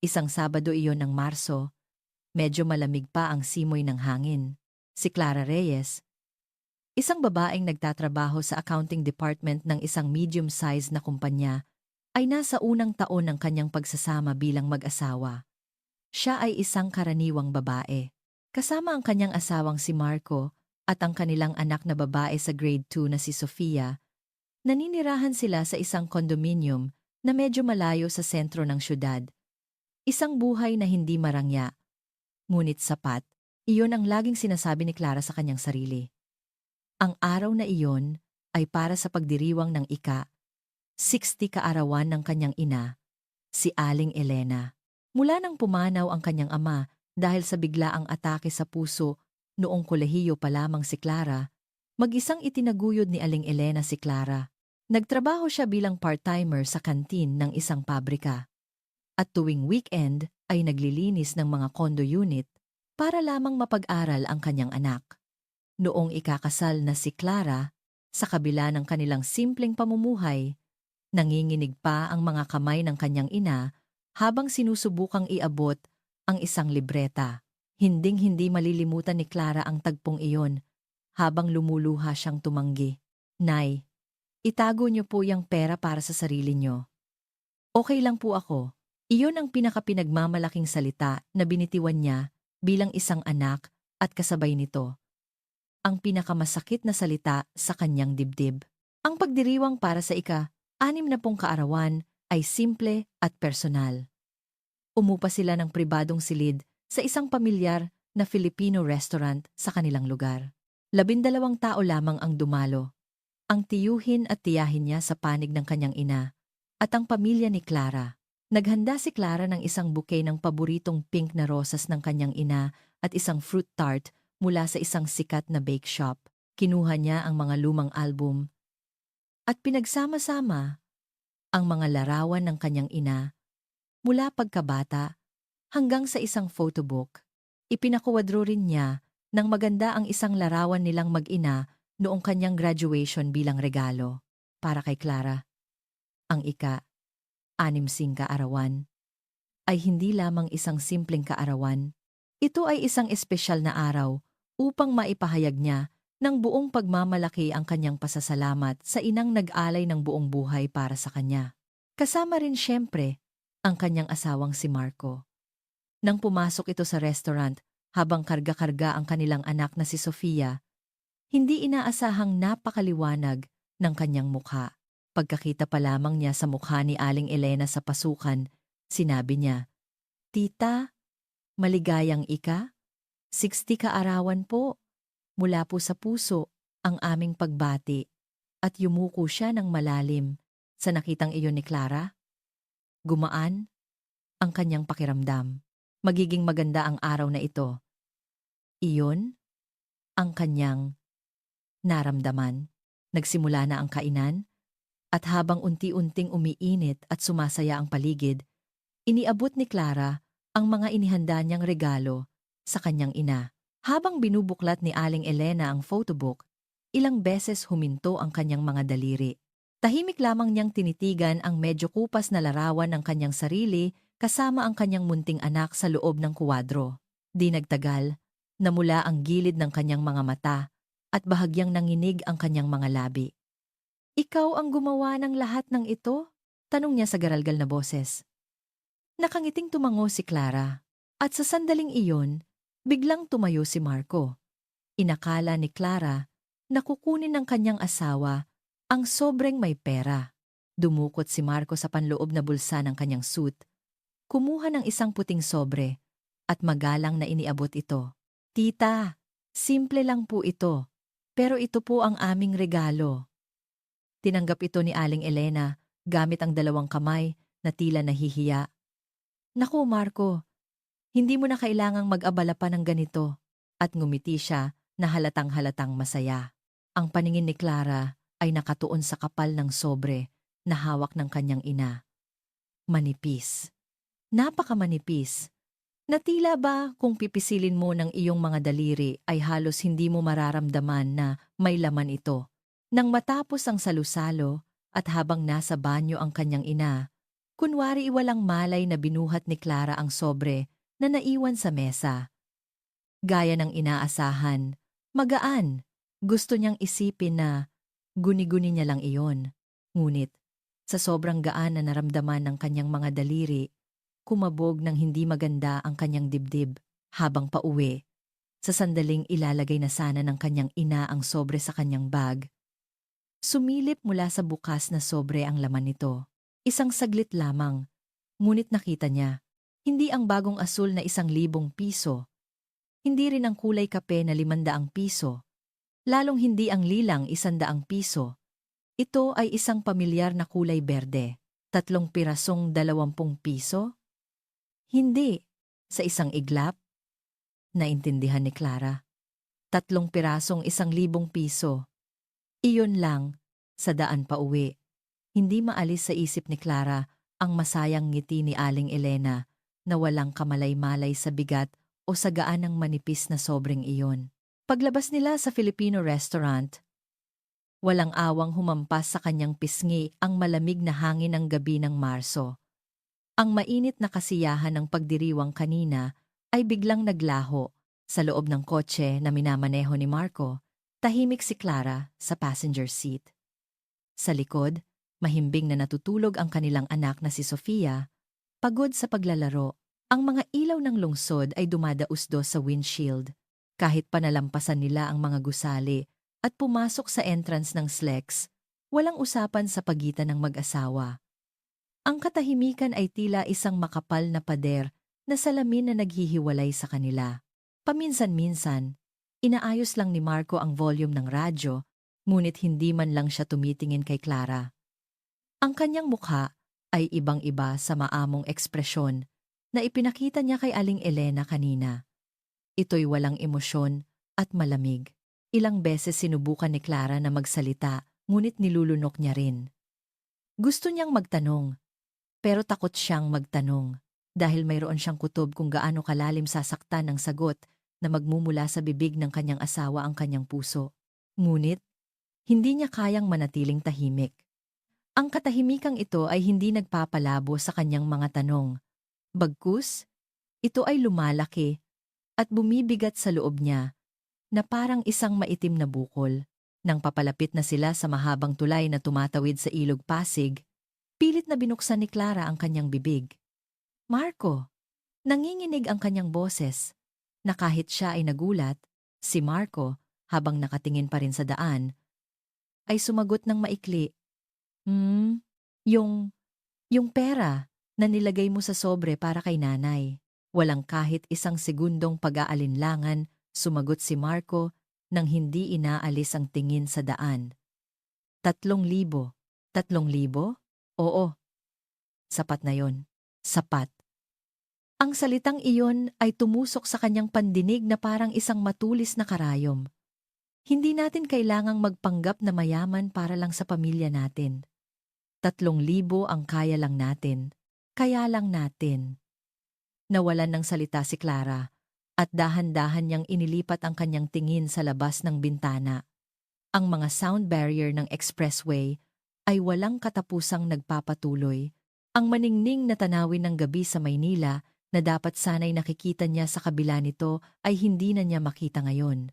Isang Sabado iyon ng Marso, medyo malamig pa ang simoy ng hangin. Si Clara Reyes, isang babaeng nagtatrabaho sa accounting department ng isang medium-sized na kumpanya, ay nasa unang taon ng kanyang pagsasama bilang mag-asawa. Siya ay isang karaniwang babae. Kasama ang kanyang asawang si Marco at ang kanilang anak na babae sa grade 2 na si Sofia, naninirahan sila sa isang condominium na medyo malayo sa sentro ng syudad. Isang buhay na hindi marangya, ngunit sapat. Iyon ang laging sinasabi ni Clara sa kanyang sarili. Ang araw na iyon ay para sa pagdiriwang ng 60 kaarawan ng kanyang ina, si Aling Elena. Mula nang pumanaw ang kanyang ama dahil sa biglaang atake sa puso noong kolehiyo pa lamang si Clara, mag-isang itinaguyod ni Aling Elena si Clara. Nagtrabaho siya bilang part-timer sa kantin ng isang pabrika. At tuwing weekend ay naglilinis ng mga condo unit para lamang mapag-aral ang kanyang anak. Noong ikakasal na si Clara, sa kabila ng kanilang simpleng pamumuhay, nanginginig pa ang mga kamay ng kanyang ina habang sinusubukang iabot ang isang libreta. Hinding-hindi malilimutan ni Clara ang tagpong iyon habang lumuluha siyang tumanggi. Nay, itago niyo po yung pera para sa sarili niyo. Okay lang po ako. Iyon ang pinakapinagmamalaking salita na binitiwan niya bilang isang anak at kasabay nito. Ang pinakamasakit na salita sa kanyang dibdib. Ang pagdiriwang para sa 60 kaarawan ay simple at personal. Umupa sila ng pribadong silid sa isang pamilyar na Filipino restaurant sa kanilang lugar. 12 tao lamang ang dumalo. Ang tiyuhin at tiyahin niya sa panig ng kanyang ina at ang pamilya ni Clara. Naghanda si Clara ng isang bouquet ng paboritong pink na rosas ng kanyang ina at isang fruit tart mula sa isang sikat na bake shop. Kinuha niya ang mga lumang album at pinagsama-sama ang mga larawan ng kanyang ina mula pagkabata hanggang sa isang photobook. Ipinakuwadro rin niya ng maganda ang isang larawan nilang mag-ina noong kanyang graduation bilang regalo para kay Clara. Ang 60 kaarawan ay hindi lamang isang simpleng kaarawan. Ito ay isang espesyal na araw upang maipahayag niya ng buong pagmamalaki ang kanyang pasasalamat sa inang nag-alay ng buong buhay para sa kanya. Kasama rin siyempre ang kanyang asawang si Marco. Nang pumasok ito sa restaurant habang karga-karga ang kanilang anak na si Sofia, hindi inaasahang napakaliwanag ng kanyang mukha. Pagkakita pa lamang niya sa mukha ni Aling Elena sa pasukan, sinabi niya, "Tita, maligayang 60 kaarawan po. Mula po sa puso ang aming pagbati." At yumuko siya ng malalim sa nakitang iyon ni Clara. Gumaan ang kanyang pakiramdam. Magiging maganda ang araw na ito. Iyon ang kanyang naramdaman. Nagsimula na ang kainan. At habang unti-unting umiinit at sumasaya ang paligid, iniabot ni Clara ang mga inihanda niyang regalo sa kanyang ina. Habang binubuklat ni Aling Elena ang photobook, ilang beses huminto ang kanyang mga daliri. Tahimik lamang niyang tinitigan ang medyo kupas na larawan ng kanyang sarili kasama ang kanyang munting anak sa loob ng kuwadro. Di nagtagal, namula ang gilid ng kanyang mga mata at bahagyang nanginig ang kanyang mga labi. "Ikaw ang gumawa ng lahat ng ito?" tanong niya sa garalgal na boses. Nakangiting tumango si Clara, at sa sandaling iyon, biglang tumayo si Marco. Inakala ni Clara na kukunin ng kanyang asawa ang sobrang may pera. Dumukot si Marco sa panloob na bulsa ng kanyang suit, kumuha ng isang puting sobre, at magalang na iniabot ito. "Tita, simple lang po ito, pero ito po ang aming regalo." Tinanggap ito ni Aling Elena gamit ang dalawang kamay na tila nahihiya. "Naku, Marco, hindi mo na kailangang mag-abala pa ng ganito." At ngumiti siya na halatang-halatang masaya. Ang paningin ni Clara ay nakatuon sa kapal ng sobre na hawak ng kanyang ina. Manipis. Napakamanipis. Na tila ba kung pipisilin mo ng iyong mga daliri ay halos hindi mo mararamdaman na may laman ito. Nang matapos ang salusalo at habang nasa banyo ang kanyang ina, Kunwari walang malay na binuhat ni Clara ang sobre na naiwan sa mesa. Gaya ng inaasahan, magaan. Gusto niyang isipin na guni-guni niya lang iyon. Ngunit, sa sobrang gaan na naramdaman ng kanyang mga daliri, kumabog ng hindi maganda ang kanyang dibdib. Habang pauwi, sa sandaling ilalagay na sana ng kanyang ina ang sobre sa kanyang bag, sumilip mula sa bukas na sobre ang laman nito. Isang saglit lamang, ngunit nakita niya, hindi ang bagong asul na 1,000 piso, hindi rin ang kulay kape na 500 piso, lalong hindi ang lilang 100 piso. Ito ay isang pamilyar na kulay berde, 3 pirasong 20 piso? Hindi, sa isang iglap? Naintindihan ni Clara. 3 pirasong 1,000 piso. Iyon lang, sa daan pa uwi. Hindi maalis sa isip ni Clara ang masayang ngiti ni Aling Elena na walang kamalay-malay sa bigat o sa gaan ng manipis na sobrang iyon. Paglabas nila sa Filipino restaurant, walang awang humampas sa kanyang pisngi ang malamig na hangin ng gabi ng Marso. Ang mainit na kasiyahan ng pagdiriwang kanina ay biglang naglaho sa loob ng kotse na minamaneho ni Marco. Tahimik si Clara sa passenger seat. Sa likod, mahimbing na natutulog ang kanilang anak na si Sofia, pagod sa paglalaro. Ang mga ilaw ng lungsod ay dumadausdos sa windshield. Kahit panalampasan nila ang mga gusali at pumasok sa entrance ng SLEX, walang usapan sa pagitan ng mag-asawa. Ang katahimikan ay tila isang makapal na pader na salamin na naghihiwalay sa kanila. Paminsan-minsan, inaayos lang ni Marco ang volume ng radyo, ngunit hindi man lang siya tumitingin kay Clara. Ang kanyang mukha ay ibang-iba sa maamong ekspresyon na ipinakita niya kay Aling Elena kanina. Ito'y walang emosyon at malamig. Ilang beses sinubukan ni Clara na magsalita, ngunit nilulunok niya rin. Gusto niyang magtanong, pero takot siyang magtanong dahil mayroon siyang kutob kung gaano kalalim sasaktan ng sagot na magmumula sa bibig ng kanyang asawa ang kanyang puso. Ngunit, hindi niya kayang manatiling tahimik. Ang katahimikang ito ay hindi nagpapalabo sa kanyang mga tanong. Bagkus, ito ay lumalaki at bumibigat sa loob niya na parang isang maitim na bukol. Nang papalapit na sila sa mahabang tulay na tumatawid sa ilog Pasig, pilit na binuksan ni Clara ang kanyang bibig. Marco! Nanginginig ang kanyang boses, na kahit siya ay nagulat, si Marco, habang nakatingin pa rin sa daan, ay sumagot ng maikli. Yung pera na nilagay mo sa sobre para kay nanay. Walang kahit isang segundong pag-aalinlangan, sumagot si Marco nang hindi inaalis ang tingin sa daan. 3,000. 3,000? Oo. Sapat na yon. Sapat. Ang salitang iyon ay tumusok sa kanyang pandinig na parang isang matulis na karayom. Hindi natin kailangang magpanggap na mayaman para lang sa pamilya natin. 3,000 ang kaya lang natin. Kaya lang natin. Nawalan ng salita si Clara at dahan-dahan niyang inilipat ang kanyang tingin sa labas ng bintana. Ang mga sound barrier ng expressway ay walang katapusang nagpapatuloy. Ang maningning na tanawin ng gabi sa Maynila na dapat sana'y nakikita niya sa kabila nito ay hindi na niya makita ngayon.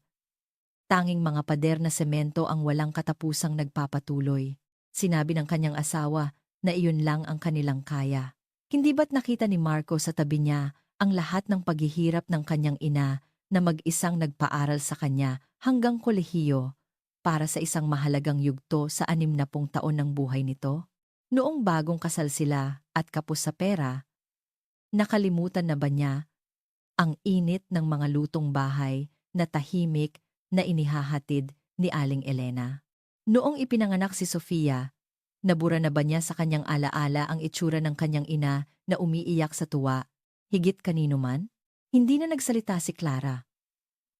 Tanging mga pader na semento ang walang katapusang nagpapatuloy. Sinabi ng kanyang asawa na iyon lang ang kanilang kaya. Hindi ba't nakita ni Marco sa tabi niya ang lahat ng paghihirap ng kanyang ina na mag-isang nagpaaral sa kanya hanggang kolehiyo para sa isang mahalagang yugto sa 60 taon ng buhay nito? Noong bagong kasal sila at kapos sa pera, nakalimutan na ba niya ang init ng mga lutong bahay na tahimik na inihahatid ni Aling Elena? Noong ipinanganak si Sofia, nabura na ba niya sa kanyang alaala ang itsura ng kanyang ina na umiiyak sa tuwa, higit kanino man? Hindi na nagsalita si Clara.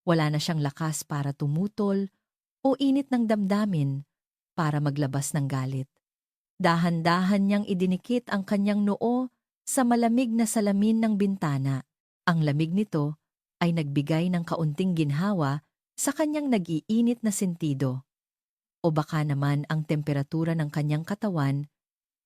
Wala na siyang lakas para tumutol o init ng damdamin para maglabas ng galit. Dahan-dahan niyang idinikit ang kanyang noo sa malamig na salamin ng bintana. Ang lamig nito ay nagbigay ng kaunting ginhawa sa kanyang nag-iinit na sentido. O baka naman ang temperatura ng kanyang katawan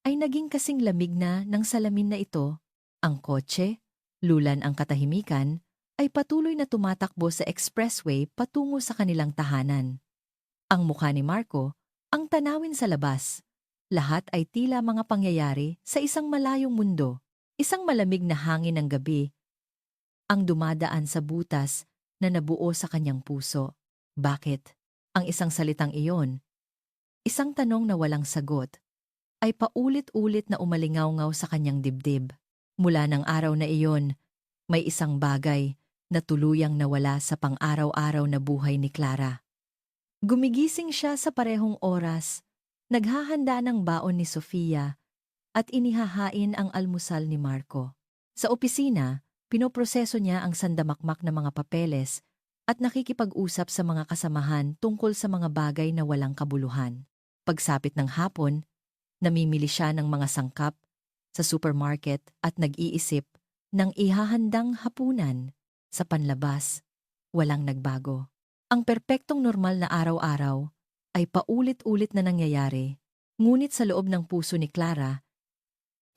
ay naging kasing lamig na ng salamin na ito. Ang kotse, lulan ang katahimikan, ay patuloy na tumatakbo sa expressway patungo sa kanilang tahanan. Ang mukha ni Marco, ang tanawin sa labas. Lahat ay tila mga pangyayari sa isang malayong mundo. Isang malamig na hangin ng gabi ang dumadaan sa butas na nabuo sa kanyang puso. Bakit? Ang isang salitang iyon, isang tanong na walang sagot, ay paulit-ulit na umalingaw-ngaw sa kanyang dibdib. Mula ng araw na iyon, may isang bagay na tuluyang nawala sa pang-araw-araw na buhay ni Clara. Gumigising siya sa parehong oras, naghahanda ng baon ni Sofia at inihahain ang almusal ni Marco. Sa opisina, pinoproseso niya ang sandamakmak na mga papeles at nakikipag-usap sa mga kasamahan tungkol sa mga bagay na walang kabuluhan. Pagsapit ng hapon, namimili siya ng mga sangkap sa supermarket at nag-iisip ng ihahandang hapunan. Sa panlabas, walang nagbago. Ang perpektong normal na araw-araw ay paulit-ulit na nangyayari, ngunit sa loob ng puso ni Clara,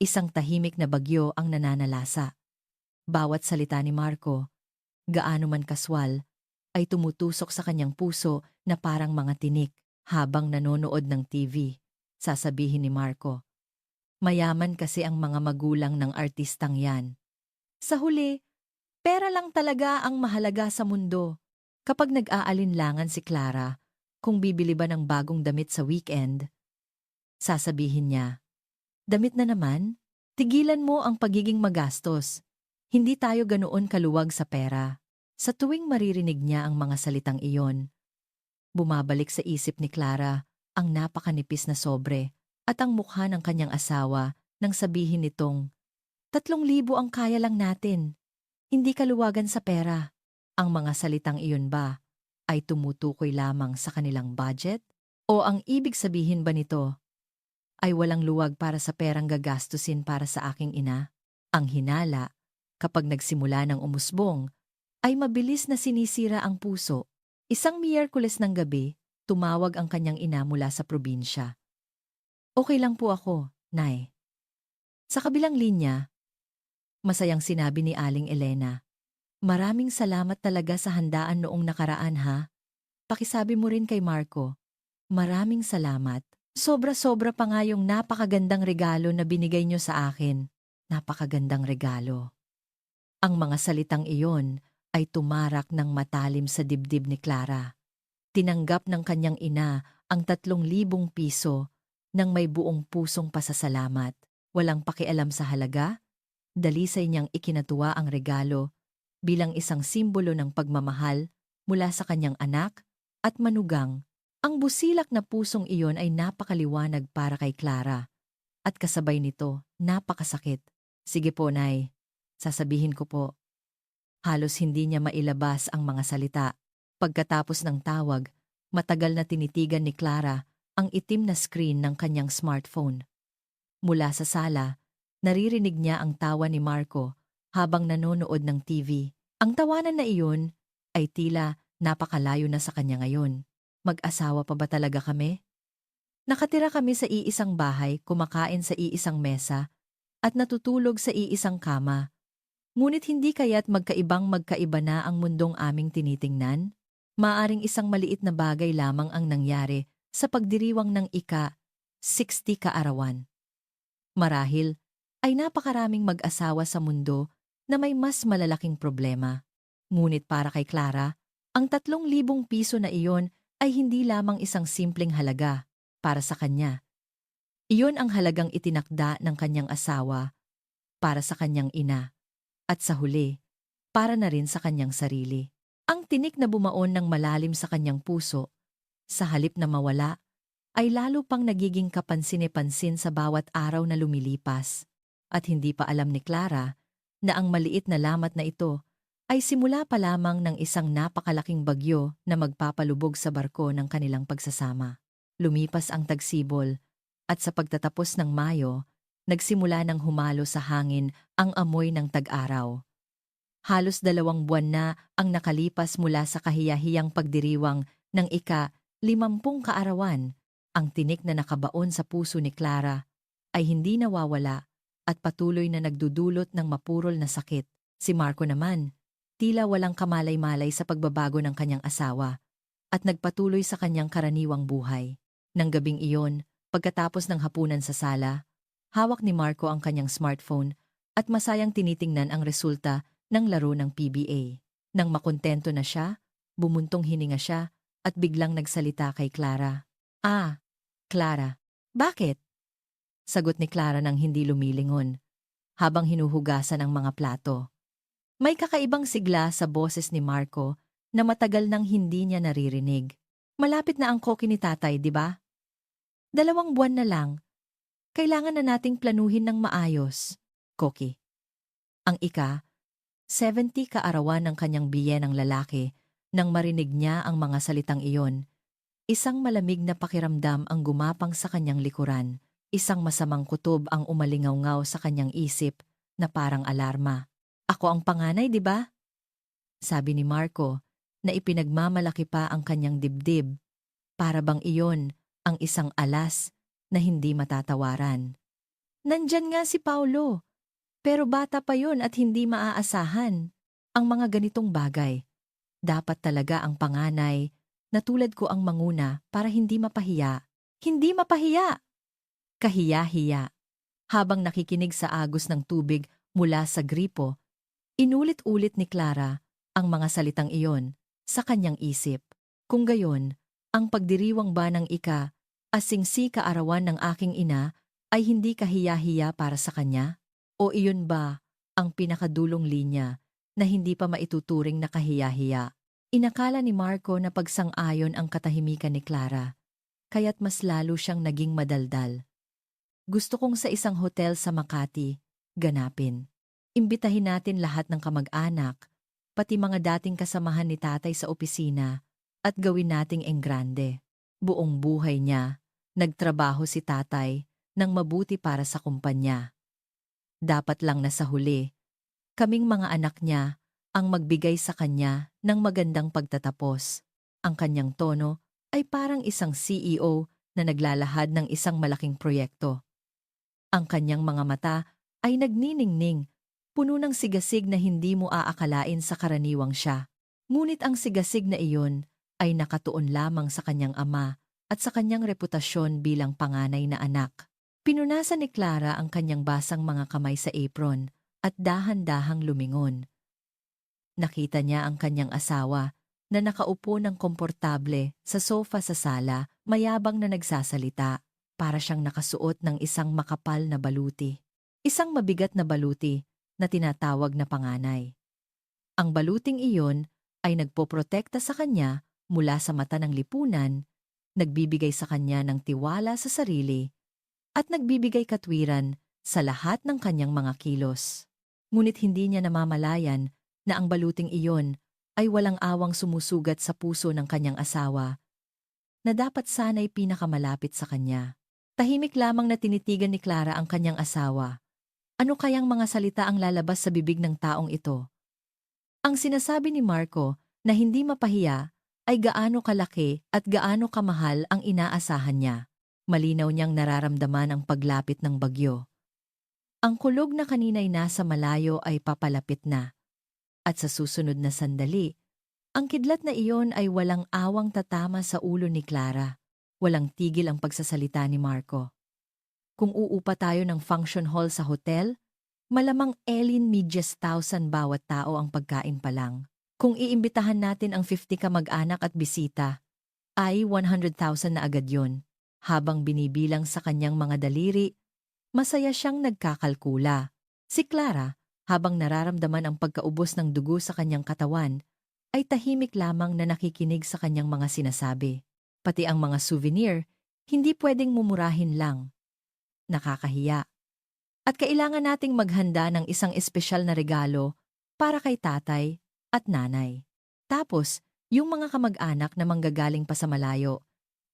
isang tahimik na bagyo ang nananalasa. Bawat salita ni Marco, gaano man kaswal, ay tumutusok sa kanyang puso na parang mga tinik. Habang nanonood ng TV, sasabihin ni Marco, mayaman kasi ang mga magulang ng artistang yan. Sa huli, pera lang talaga ang mahalaga sa mundo. Kapag nag-aalinlangan si Clara kung bibili ba ng bagong damit sa weekend, sasabihin niya, damit na naman, tigilan mo ang pagiging magastos. Hindi tayo ganoon kaluwag sa pera. Sa tuwing maririnig niya ang mga salitang iyon, bumabalik sa isip ni Clara ang napakanipis na sobre at ang mukha ng kanyang asawa nang sabihin nitong, 3,000 ang kaya lang natin. Hindi kaluwagan sa pera. Ang mga salitang iyon ba ay tumutukoy lamang sa kanilang budget? O ang ibig sabihin ba nito ay walang luwag para sa perang gagastusin para sa aking ina? Ang hinala, kapag nagsimula ng umusbong, ay mabilis na sinisira ang puso. Isang Miyerkules ng gabi, tumawag ang kanyang ina mula sa probinsya. Okay lang po ako, Nay. Sa kabilang linya, masayang sinabi ni Aling Elena, maraming salamat talaga sa handaan noong nakaraan ha. Pakisabi mo rin kay Marco, maraming salamat. Sobra-sobra pa nga yung napakagandang regalo na binigay niyo sa akin. Napakagandang regalo. Ang mga salitang iyon ay tumarak ng matalim sa dibdib ni Clara. Tinanggap ng kanyang ina ang 3,000 piso nang may buong pusong pasasalamat. Walang pakialam sa halaga, dalisay niyang ikinatuwa ang regalo bilang isang simbolo ng pagmamahal mula sa kanyang anak at manugang. Ang busilak na pusong iyon ay napakaliwanag para kay Clara at kasabay nito napakasakit. Sige po, Nay, sasabihin ko po. Halos hindi niya mailabas ang mga salita. Pagkatapos ng tawag, matagal na tinitigan ni Clara ang itim na screen ng kanyang smartphone. Mula sa sala, naririnig niya ang tawa ni Marco habang nanonood ng TV. Ang tawanan na iyon ay tila napakalayo na sa kanya ngayon. Mag-asawa pa ba talaga kami? Nakatira kami sa iisang bahay, kumakain sa iisang mesa, at natutulog sa iisang kama. Ngunit hindi kaya't magkaiba na ang mundong aming tinitingnan? Maaring isang maliit na bagay lamang ang nangyari sa pagdiriwang ng ika-60 kaarawan. Marahil ay napakaraming mag-asawa sa mundo na may mas malalaking problema. Ngunit para kay Clara, ang 3,000 piso na iyon ay hindi lamang isang simpleng halaga para sa kanya. Iyon ang halagang itinakda ng kanyang asawa para sa kanyang ina at sa huli, para na rin sa kanyang sarili. Ang tinik na bumaon ng malalim sa kanyang puso, sa halip na mawala, ay lalo pang nagiging kapansin-pansin sa bawat araw na lumilipas. At hindi pa alam ni Clara na ang maliit na lamat na ito ay simula pa lamang ng isang napakalaking bagyo na magpapalubog sa barko ng kanilang pagsasama. Lumipas ang tagsibol at sa pagtatapos ng Mayo, nagsimula ng humalo sa hangin ang amoy ng tag-araw. Halos 2 buwan na ang nakalipas mula sa kahiyahiyang pagdiriwang ng ika-50 kaarawan, ang tinik na nakabaon sa puso ni Clara ay hindi nawawala at patuloy na nagdudulot ng mapurol na sakit. Si Marco naman, tila walang kamalay-malay sa pagbabago ng kanyang asawa at nagpatuloy sa kanyang karaniwang buhay. Nang gabing iyon, pagkatapos ng hapunan sa sala, hawak ni Marco ang kanyang smartphone at masayang tinitingnan ang resulta ng laro ng PBA. Nang makontento na siya, bumuntong hininga siya at biglang nagsalita kay Clara. "Ah, Clara, bakit?" Sagot ni Clara nang hindi lumilingon, habang hinuhugasan ang mga plato. May kakaibang sigla sa boses ni Marco na matagal nang hindi niya naririnig. "Malapit na ang koki ni tatay, di ba? 2 buwan na lang. Kailangan na nating planuhin ng maayos." Koki. Ang 70 kaarawan ng kanyang biyenang lalaki nang marinig niya ang mga salitang iyon. Isang malamig na pakiramdam ang gumapang sa kanyang likuran. Isang masamang kutob ang umalingaw-ngaw sa kanyang isip na parang alarma. "Ako ang panganay, di ba?" Sabi ni Marco na ipinagmamalaki pa ang kanyang dibdib. Para bang iyon ang isang alas na hindi matatawaran. "Nandyan nga si Paulo, pero bata pa yon at hindi maaasahan. Ang mga ganitong bagay, dapat talaga ang panganay na tulad ko ang manguna para hindi mapahiya." Hindi mapahiya! Kahiya-hiya. Habang nakikinig sa agos ng tubig mula sa gripo, inulit-ulit ni Clara ang mga salitang iyon sa kanyang isip. Kung gayon, ang pagdiriwang ba ng asingsi kaarawan ng aking ina ay hindi kahiya-hiya para sa kanya? O iyon ba ang pinakadulong linya na hindi pa maituturing na kahiya-hiya? Inakala ni Marco na pagsang-ayon ang katahimikan ni Clara, kaya't mas lalo siyang naging madaldal. "Gusto kong sa isang hotel sa Makati, ganapin. Imbitahin natin lahat ng kamag-anak, pati mga dating kasamahan ni tatay sa opisina, at gawin nating enggrande." Buong buhay niya, nagtrabaho si tatay ng mabuti para sa kumpanya. Dapat lang na sa huli, kaming mga anak niya ang magbigay sa kanya ng magandang pagtatapos. Ang kanyang tono ay parang isang CEO na naglalahad ng isang malaking proyekto. Ang kanyang mga mata ay nagniningning, puno ng sigasig na hindi mo aakalain sa karaniwang siya. Ngunit ang sigasig na iyon ay nakatuon lamang sa kanyang ama at sa kanyang reputasyon bilang panganay na anak. Pinunasan ni Clara ang kanyang basang mga kamay sa apron at dahan-dahang lumingon. Nakita niya ang kanyang asawa na nakaupo ng komportable sa sofa sa sala, mayabang na nagsasalita. Para siyang nakasuot ng isang makapal na baluti. Isang mabigat na baluti na tinatawag na panganay. Ang baluting iyon ay nagpoprotekta sa kanya mula sa mata ng lipunan, nagbibigay sa kanya ng tiwala sa sarili, at nagbibigay katwiran sa lahat ng kanyang mga kilos. Ngunit hindi niya namamalayan na ang baluting iyon ay walang awang sumusugat sa puso ng kanyang asawa na dapat sana'y pinakamalapit sa kanya. Tahimik lamang na tinitigan ni Clara ang kanyang asawa. Ano kayang mga salita ang lalabas sa bibig ng taong ito? Ang sinasabi ni Marco na hindi mapahiya ay gaano kalaki at gaano kamahal ang inaasahan niya. Malinaw niyang nararamdaman ang paglapit ng bagyo. Ang kulog na kanina'y nasa malayo ay papalapit na. At sa susunod na sandali, ang kidlat na iyon ay walang awang tatama sa ulo ni Clara. Walang tigil ang pagsasalita ni Marco. "Kung uupa tayo ng function hall sa hotel, malamang 1,000,000 bawat tao ang pagkain pa lang. Kung iimbitahan natin ang 50 kamag-anak at bisita, ay 100,000 na agad yon." Habang binibilang sa kanyang mga daliri, masaya siyang nagkakalkula. Si Clara, habang nararamdaman ang pagkaubos ng dugo sa kanyang katawan, ay tahimik lamang na nakikinig sa kanyang mga sinasabi. Pati ang mga souvenir, hindi pwedeng mumurahin lang. Nakakahiya. At kailangan nating maghanda ng isang espesyal na regalo para kay tatay at nanay. Tapos, yung mga kamag-anak na manggagaling pa sa malayo,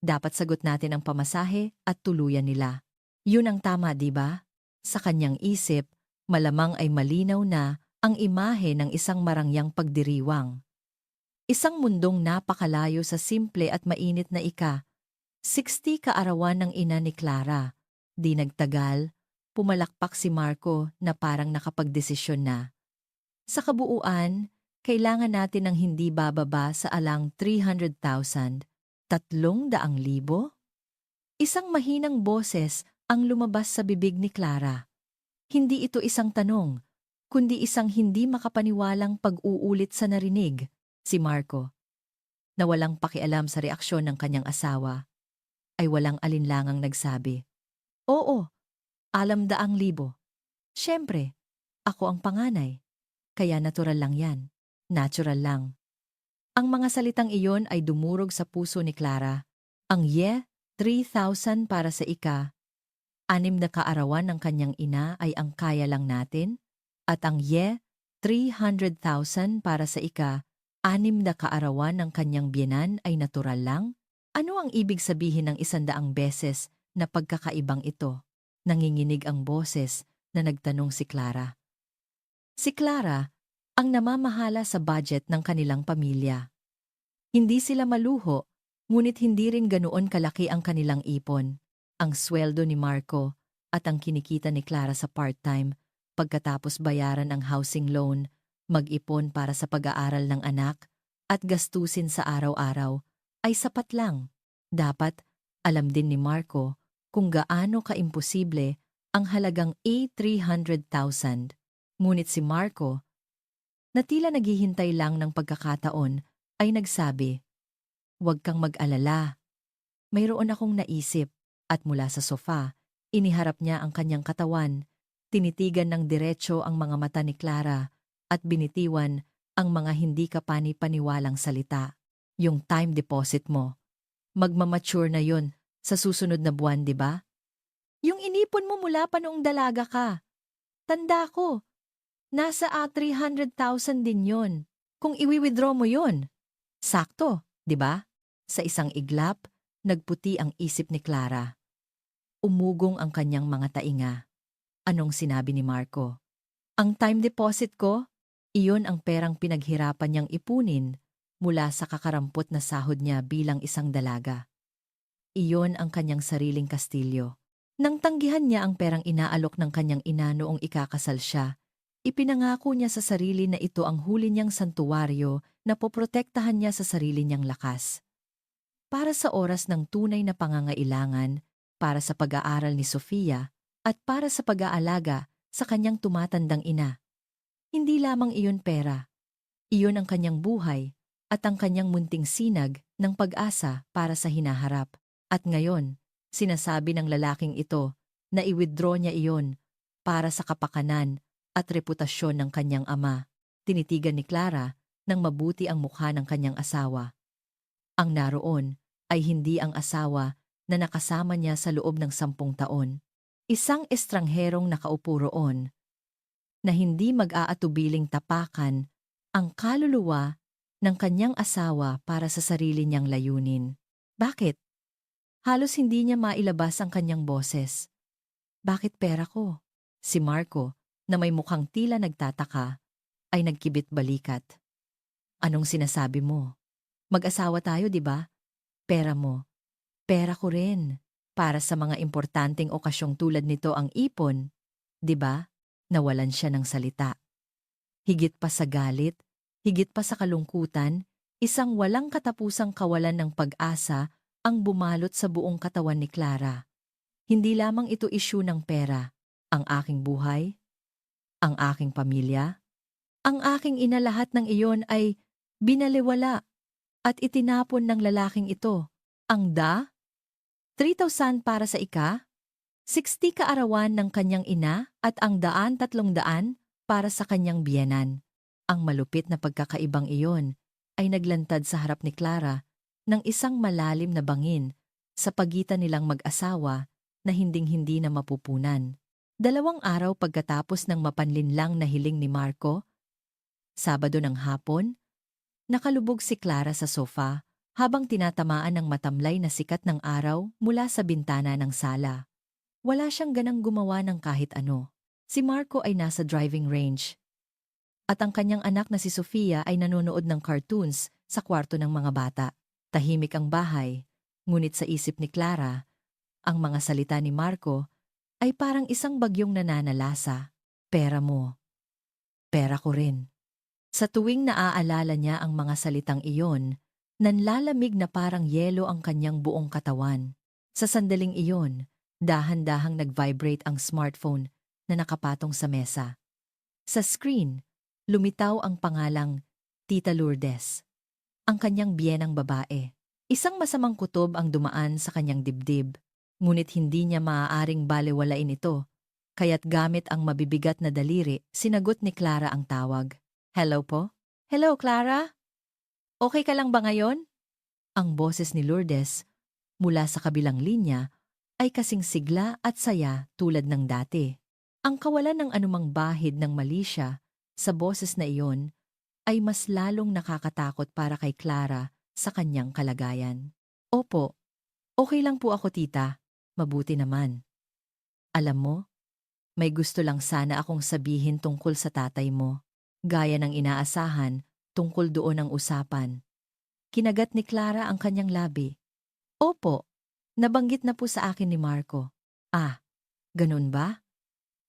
dapat sagot natin ang pamasahe at tuluyan nila. Yun ang tama, di ba? Sa kanyang isip, malamang ay malinaw na ang imahe ng isang marangyang pagdiriwang. Isang mundong napakalayo sa simple at mainit na 60 kaarawan ng ina ni Clara. Di nagtagal, pumalakpak si Marco na parang nakapagdesisyon na. Sa kabuuan, kailangan natin ng hindi bababa sa alang 300,000, 300,000? Isang mahinang boses ang lumabas sa bibig ni Clara. Hindi ito isang tanong, kundi isang hindi makapaniwalang pag-uulit sa narinig. Si Marco, na walang pakialam sa reaksyon ng kanyang asawa, ay walang alinlangang nagsabi, "Oo, alam 200,000. Siyempre, ako ang panganay. Kaya natural lang yan. Natural lang." Ang mga salitang iyon ay dumurog sa puso ni Clara. Ang 3,000 para sa ika-6 na kaarawan ng kanyang ina ay ang kaya lang natin, at ang 300,000 para sa ika-6 na kaarawan ng kanyang biyenan ay natural lang? Ano ang ibig sabihin ng 100 beses na pagkakaibang ito? Nanginginig ang boses na nagtanong si Clara. Si Clara ang namamahala sa budget ng kanilang pamilya. Hindi sila maluho, ngunit hindi rin ganoon kalaki ang kanilang ipon. Ang sweldo ni Marco at ang kinikita ni Clara sa part-time, pagkatapos bayaran ang housing loan, mag-ipon para sa pag-aaral ng anak, at gastusin sa araw-araw, ay sapat lang. Dapat, alam din ni Marco kung gaano kaimposible ang halagang 300,000. Ngunit si Marco, na tila naghihintay lang ng pagkakataon, ay nagsabi, "Huwag kang mag-alala. Mayroon akong naisip." At mula sa sofa, iniharap niya ang kanyang katawan, tinitigan ng diretso ang mga mata ni Clara, at binitiwan ang mga hindi kapani-paniwalang salita. "Yung time deposit mo, magmamature na yun sa susunod na buwan, di ba? Yung inipon mo mula pa noong dalaga ka. Tanda ko, nasa 300,000 din yon. Kung iwi-withdraw mo yon." Sakto, di ba? Sa isang iglap, nagputi ang isip ni Clara. Umugong ang kanyang mga tainga. Anong sinabi ni Marco? Ang time deposit ko, iyon ang perang pinaghirapan niyang ipunin mula sa kakarampot na sahod niya bilang isang dalaga. Iyon ang kanyang sariling kastilyo. Nang tanggihan niya ang perang inaalok ng kanyang ina noong ikakasal siya, ipinangako niya sa sarili na ito ang huli niyang santuwaryo na poprotektahan niya sa sarili niyang lakas. Para sa oras ng tunay na pangangailangan, para sa pag-aaral ni Sofia, at para sa pag-aalaga sa kanyang tumatandang ina. Hindi lamang iyon pera. Iyon ang kanyang buhay at ang kanyang munting sinag ng pag-asa para sa hinaharap. At ngayon, sinasabi ng lalaking ito na i-withdraw niya iyon para sa kapakanan at reputasyon ng kanyang ama. Tinitigan ni Clara nang mabuti ang mukha ng kanyang asawa. Ang naroon ay hindi ang asawa na nakasama niya sa loob ng 10 taon. Isang estrangherong nakaupo roon na hindi mag-aatubiling tapakan ang kaluluwa ng kanyang asawa para sa sarili niyang layunin. Bakit? Halos hindi niya mailabas ang kanyang boses. "Bakit pera ko?" Si Marco, na may mukhang tila nagtataka, ay nagkibit balikat. "Anong sinasabi mo? Mag-asawa tayo, di ba? Pera mo. Pera ko rin. Para sa mga importanteng okasyong tulad nito ang ipon, di ba?" Nawalan siya ng salita. Higit pa sa galit, higit pa sa kalungkutan, isang walang katapusang kawalan ng pag-asa ang bumalot sa buong katawan ni Clara. Hindi lamang ito issue ng pera, ang aking buhay, ang aking pamilya, ang aking ina, lahat ng iyon ay binaliwala at itinapon ng lalaking ito. Ang 3,000 para sa ika-60 kaarawan ng kanyang ina at ang 300 para sa kanyang biyenan. Ang malupit na pagkakaibang iyon ay naglantad sa harap ni Clara ng isang malalim na bangin sa pagitan nilang mag-asawa na hinding-hindi na mapupunan. 2 araw pagkatapos ng mapanlinlang na hiling ni Marco, Sabado ng hapon, nakalubog si Clara sa sofa habang tinatamaan ng matamlay na sikat ng araw mula sa bintana ng sala. Wala siyang ganang gumawa ng kahit ano. Si Marco ay nasa driving range. At ang kanyang anak na si Sofia ay nanonood ng cartoons sa kwarto ng mga bata. Tahimik ang bahay, ngunit sa isip ni Clara, ang mga salita ni Marco ay parang isang bagyong nananalasa. Pera mo, pera ko rin. Sa tuwing naaalala niya ang mga salitang iyon, nanlalamig na parang yelo ang kanyang buong katawan. Sa sandaling iyon, dahan-dahang nag-vibrate ang smartphone na nakapatong sa mesa. Sa screen, lumitaw ang pangalang Tita Lourdes, ang kanyang biyenang babae. Isang masamang kutob ang dumaan sa kanyang dibdib, ngunit hindi niya maaaring balewalain ito, kaya't gamit ang mabibigat na daliri, sinagot ni Clara ang tawag. Hello po? Hello, Clara? Okay ka lang ba ngayon? Ang boses ni Lourdes, mula sa kabilang linya, ay kasing sigla at saya tulad ng dati. Ang kawalan ng anumang bahid ng mali siya sa boses na iyon ay mas lalong nakakatakot para kay Clara sa kanyang kalagayan. Opo, okay lang po ako tita, mabuti naman. Alam mo, may gusto lang sana akong sabihin tungkol sa tatay mo. Gaya ng inaasahan, tungkol doon ang usapan. Kinagat ni Clara ang kanyang labi. Opo, nabanggit na po sa akin ni Marco. Ah, ganun ba?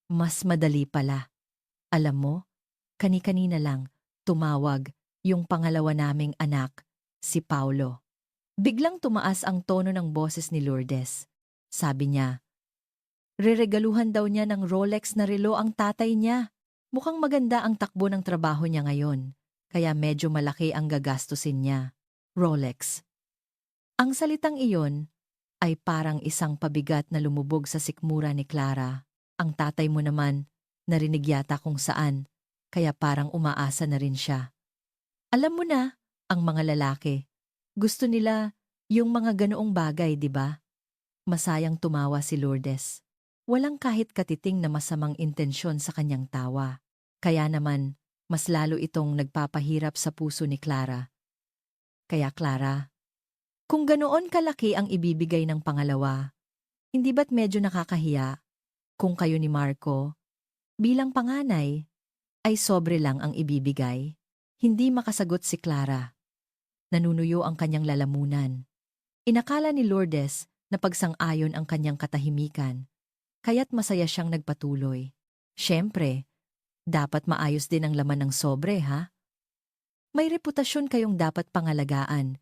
Mas madali pala. Alam mo, kani-kanina lang, tumawag yung pangalawa naming anak, si Paulo. Biglang tumaas ang tono ng boses ni Lourdes. Sabi niya, reregaluhan daw niya ng Rolex na relo ang tatay niya. Mukhang maganda ang takbo ng trabaho niya ngayon, kaya medyo malaki ang gagastusin niya. Rolex. Ang salitang iyon ay parang isang pabigat na lumubog sa sikmura ni Clara. Ang tatay mo naman, narinig yata kung saan, kaya parang umaasa na rin siya. Alam mo na, ang mga lalaki, gusto nila yung mga ganoong bagay, di ba? Masayang tumawa si Lourdes. Walang kahit katiting na masamang intensyon sa kanyang tawa. Kaya naman, mas lalo itong nagpapahirap sa puso ni Clara. Kaya Clara, kung ganoon kalaki ang ibibigay ng pangalawa, hindi ba't medyo nakakahiya kung kayo ni Marco, bilang panganay, ay sobre lang ang ibibigay? Hindi makasagot si Clara. Nanunuyo ang kanyang lalamunan. Inakala ni Lourdes na pagsang-ayon ang kanyang katahimikan, kaya't masaya siyang nagpatuloy. Siyempre, dapat maayos din ang laman ng sobre, ha? May reputasyon kayong dapat pangalagaan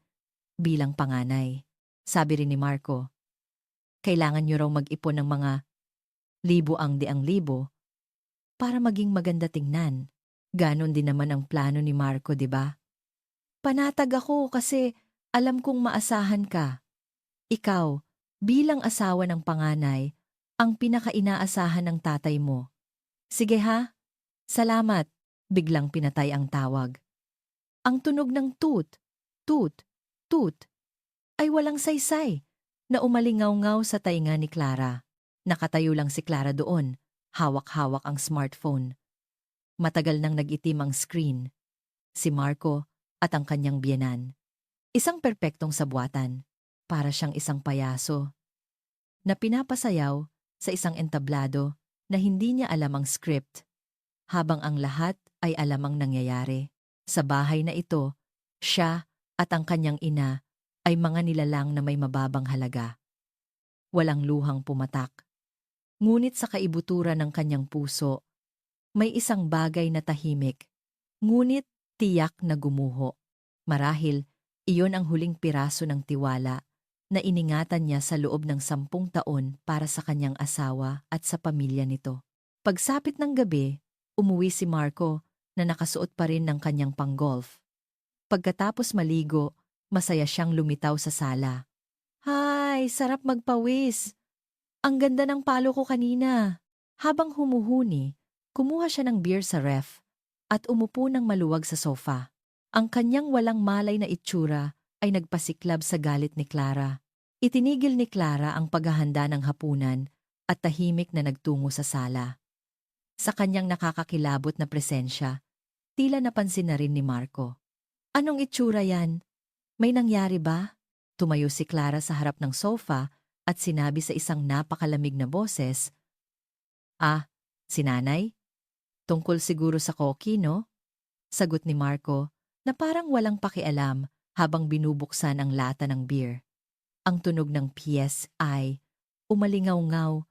bilang panganay. Sabi rin ni Marco, kailangan niyo raw mag-ipon ng mga libo para maging maganda tingnan. Ganon din naman ang plano ni Marco, di ba? Panatag ako kasi alam kong maasahan ka. Ikaw, bilang asawa ng panganay, ang pinaka-inaasahan ng tatay mo. Sige ha, salamat, biglang pinatay ang tawag. Ang tunog ng toot, toot, toot, ay walang saysay na umalingaw-ngaw sa tainga ni Clara. Nakatayo lang si Clara doon, hawak-hawak ang smartphone. Matagal nang nag-itim ang screen. Si Marco at ang kanyang biyenan. Isang perpektong sabuatan, para siyang isang payaso, na pinapasayaw sa isang entablado na hindi niya alam ang script, habang ang lahat ay alam ang nangyayari. Sa bahay na ito, siya at ang kanyang ina ay mga nilalang na may mababang halaga. Walang luhang pumatak. Ngunit sa kaibuturan ng kanyang puso, may isang bagay na tahimik, ngunit tiyak na gumuho. Marahil, iyon ang huling piraso ng tiwala na iningatan niya sa loob ng 10 taon para sa kanyang asawa at sa pamilya nito. Pagsapit ng gabi, umuwi si Marco na nakasuot pa rin ng kanyang pang-golf. Pagkatapos maligo, masaya siyang lumitaw sa sala. Hay, sarap magpawis. Ang ganda ng palo ko kanina. Habang humuhuni, kumuha siya ng beer sa ref at umupo ng maluwag sa sofa. Ang kanyang walang malay na itsura ay nagpasiklab sa galit ni Clara. Itinigil ni Clara ang paghahanda ng hapunan at tahimik na nagtungo sa sala. Sa kanyang nakakakilabot na presensya, tila napansin na rin ni Marco. Anong itsura yan? May nangyari ba? Tumayo si Clara sa harap ng sofa at sinabi sa isang napakalamig na boses, Ah, si nanay? Tungkol siguro sa koki, no? Sagot ni Marco na parang walang pakialam habang binubuksan ang lata ng beer. Ang tunog ng PS ay umalingaw-ngaw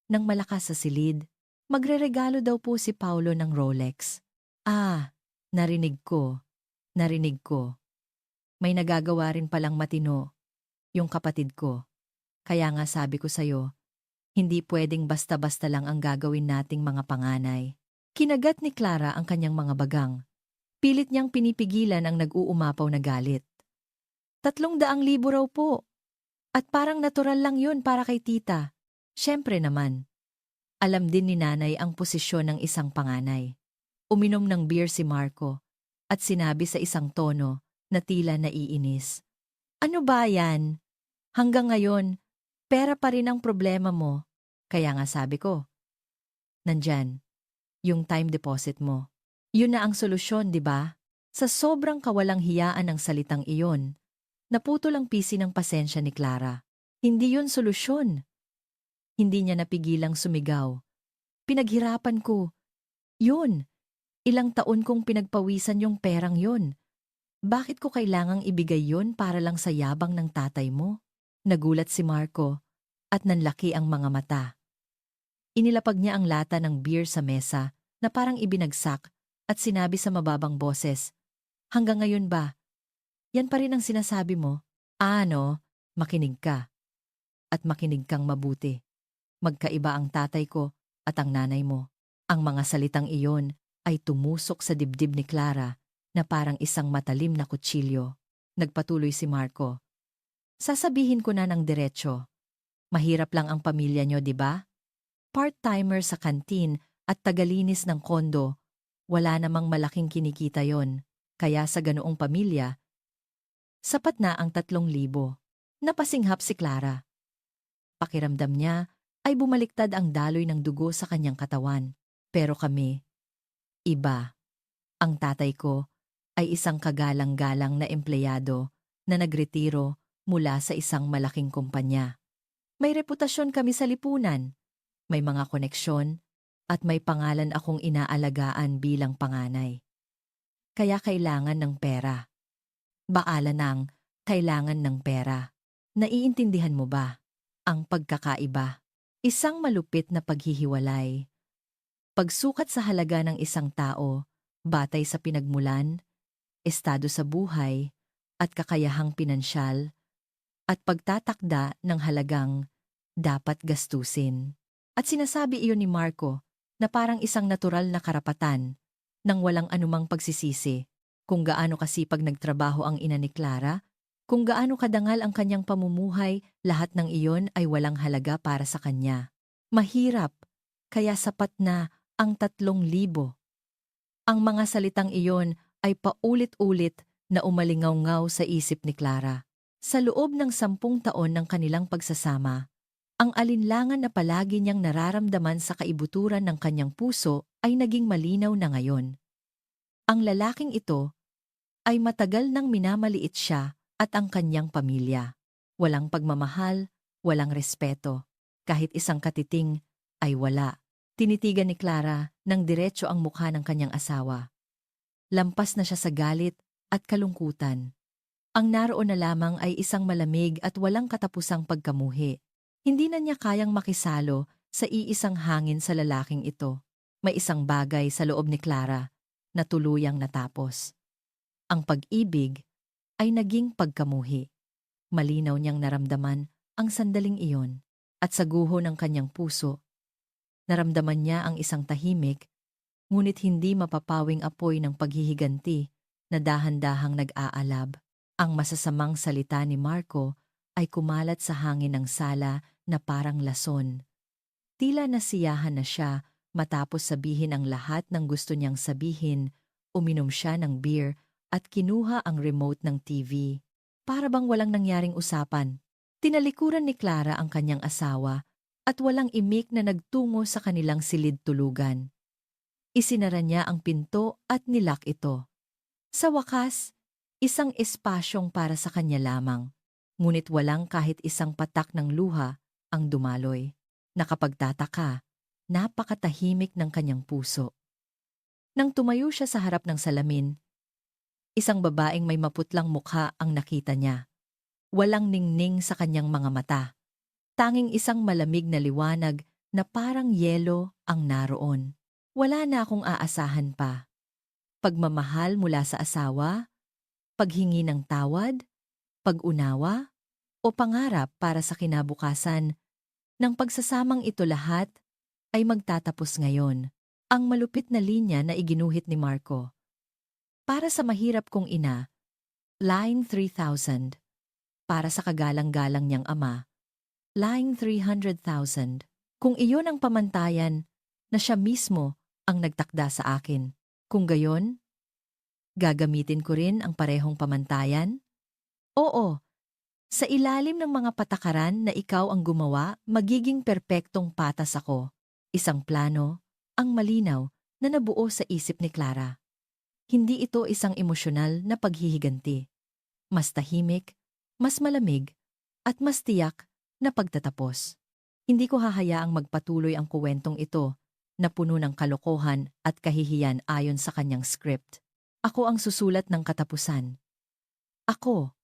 ng malakas sa silid. Magreregalo daw po si Paulo ng Rolex. Ah, narinig ko. Narinig ko. May nagagawa rin palang matino, yung kapatid ko. Kaya nga sabi ko sa'yo, hindi pwedeng basta-basta lang ang gagawin nating mga panganay. Kinagat ni Clara ang kanyang mga bagang. Pilit niyang pinipigilan ang nag-uumapaw na galit. 300,000 raw po. At parang natural lang yun para kay tita. Siyempre naman. Alam din ni nanay ang posisyon ng isang panganay. Uminom ng beer si Marco at sinabi sa isang tono na tila naiinis. Ano ba yan? Hanggang ngayon, pera pa rin ang problema mo. Kaya nga sabi ko, nandyan, yung time deposit mo. Yun na ang solusyon, di ba? Sa sobrang kawalang hiyaan ng salitang iyon, naputol ang pisi ng pasensya ni Clara. Hindi yun solusyon. Hindi niya napigilang sumigaw. Pinaghirapan ko. Yun. Ilang taon kong pinagpawisan yung perang yun. Bakit ko kailangang ibigay yun para lang sa yabang ng tatay mo? Nagulat si Marco at nanlaki ang mga mata. Inilapag niya ang lata ng beer sa mesa na parang ibinagsak at sinabi sa mababang boses, hanggang ngayon ba? Yan pa rin ang sinasabi mo? Ano, makinig ka. At makinig kang mabuti. Magkaiba ang tatay ko at ang nanay mo. Ang mga salitang iyon ay tumusok sa dibdib ni Clara na parang isang matalim na kutsilyo. Nagpatuloy si Marco. Sasabihin ko na ng diretsyo. Mahirap lang ang pamilya nyo, di ba? Part-timer sa kantin at tagalinis ng kondo. Wala namang malaking kinikita yon. Kaya sa ganoong pamilya, sapat na ang 3,000. Napasinghap si Clara. Pakiramdam niya ay bumaliktad ang daloy ng dugo sa kanyang katawan. Pero kami, iba. Ang tatay ko ay isang kagalang-galang na empleyado na nagretiro mula sa isang malaking kumpanya. May reputasyon kami sa lipunan, may mga koneksyon, at may pangalan akong inaalagaan bilang panganay. Kaya kailangan ng pera. Baala ng kailangan ng pera. Naiintindihan mo ba ang pagkakaiba? Isang malupit na paghihiwalay. Pagsukat sa halaga ng isang tao, batay sa pinagmulan, estado sa buhay, at kakayahang pinansyal, at pagtatakda ng halagang dapat gastusin. At sinasabi iyon ni Marco na parang isang natural na karapatan nang walang anumang pagsisisi kung gaano kasipag nagtrabaho ang ina ni Clara, kung gaano kadangal ang kanyang pamumuhay, lahat ng iyon ay walang halaga para sa kanya. Mahirap, kaya sapat na ang 3,000. Ang mga salitang iyon ay paulit-ulit na umalingaw-ngaw sa isip ni Clara. Sa loob ng 10 taon ng kanilang pagsasama, ang alinlangan na palagi niyang nararamdaman sa kaibuturan ng kanyang puso ay naging malinaw na ngayon. Ang lalaking ito ay matagal nang minamaliit siya at ang kanyang pamilya. Walang pagmamahal, walang respeto. Kahit isang katiting ay wala. Tinitigan ni Clara ng diretso ang mukha ng kanyang asawa. Lampas na siya sa galit at kalungkutan. Ang naroon na lamang ay isang malamig at walang katapusang pagkamuhi. Hindi na niya kayang makisalo sa iisang hangin sa lalaking ito. May isang bagay sa loob ni Clara na tuluyang natapos. Ang pag-ibig ay naging pagkamuhi. Malinaw niyang naramdaman ang sandaling iyon at sa guho ng kanyang puso. Naramdaman niya ang isang tahimik, ngunit hindi mapapawing apoy ng paghihiganti na dahan-dahang nag-aalab. Ang masasamang salita ni Marco ay kumalat sa hangin ng sala na parang lason. Tila nasiyahan na siya matapos sabihin ang lahat ng gusto niyang sabihin, uminom siya ng beer at kinuha ang remote ng TV. Para bang walang nangyaring usapan. Tinalikuran ni Clara ang kanyang asawa at walang imik na nagtungo sa kanilang silid-tulugan. Isinara niya ang pinto at nilak ito. Sa wakas, isang espasyong para sa kanya lamang, ngunit walang kahit isang patak ng luha ang dumaloy. Nakapagtataka, napakatahimik ng kanyang puso. Nang tumayo siya sa harap ng salamin, isang babaeng may maputlang mukha ang nakita niya. Walang ningning sa kanyang mga mata. Tanging isang malamig na liwanag na parang yelo ang naroon. Wala na akong aasahan pa. Pagmamahal mula sa asawa, paghingi ng tawad, pag-unawa, o pangarap para sa kinabukasan. Nang pagsasamang ito lahat ay magtatapos ngayon. Ang malupit na linya na iginuhit ni Marco. Para sa mahirap kong ina, line 3,000. Para sa kagalang-galang niyang ama, line 300,000. Kung iyon ang pamantayan na siya mismo ang nagtakda sa akin. Kung gayon, gagamitin ko rin ang parehong pamantayan? Oo, sa ilalim ng mga patakaran na ikaw ang gumawa, magiging perpektong patas ako. Isang plano, ang malinaw na nabuo sa isip ni Clara. Hindi ito isang emosyonal na paghihiganti. Mas tahimik, mas malamig, at mas tiyak na pagtatapos. Hindi ko hahayaang magpatuloy ang kuwentong ito na puno ng kalokohan at kahihiyan ayon sa kanyang script. Ako ang susulat ng katapusan. Ako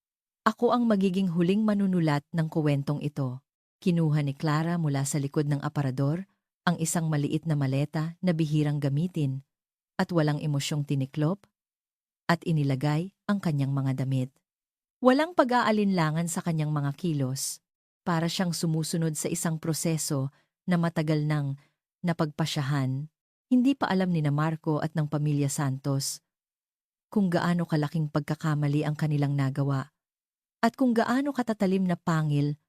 ang magiging huling manunulat ng kuwentong ito. Kinuha ni Clara mula sa likod ng aparador ang isang maliit na maleta na bihirang gamitin at walang emosyong tiniklop at inilagay ang kanyang mga damit. Walang pag-aalinlangan sa kanyang mga kilos. Para siyang sumusunod sa isang proseso na matagal nang napagpasyahan. Hindi pa alam ni na Marco at ng pamilya Santos kung gaano kalaking pagkakamali ang kanilang nagawa. At kung gaano katatalim na pangil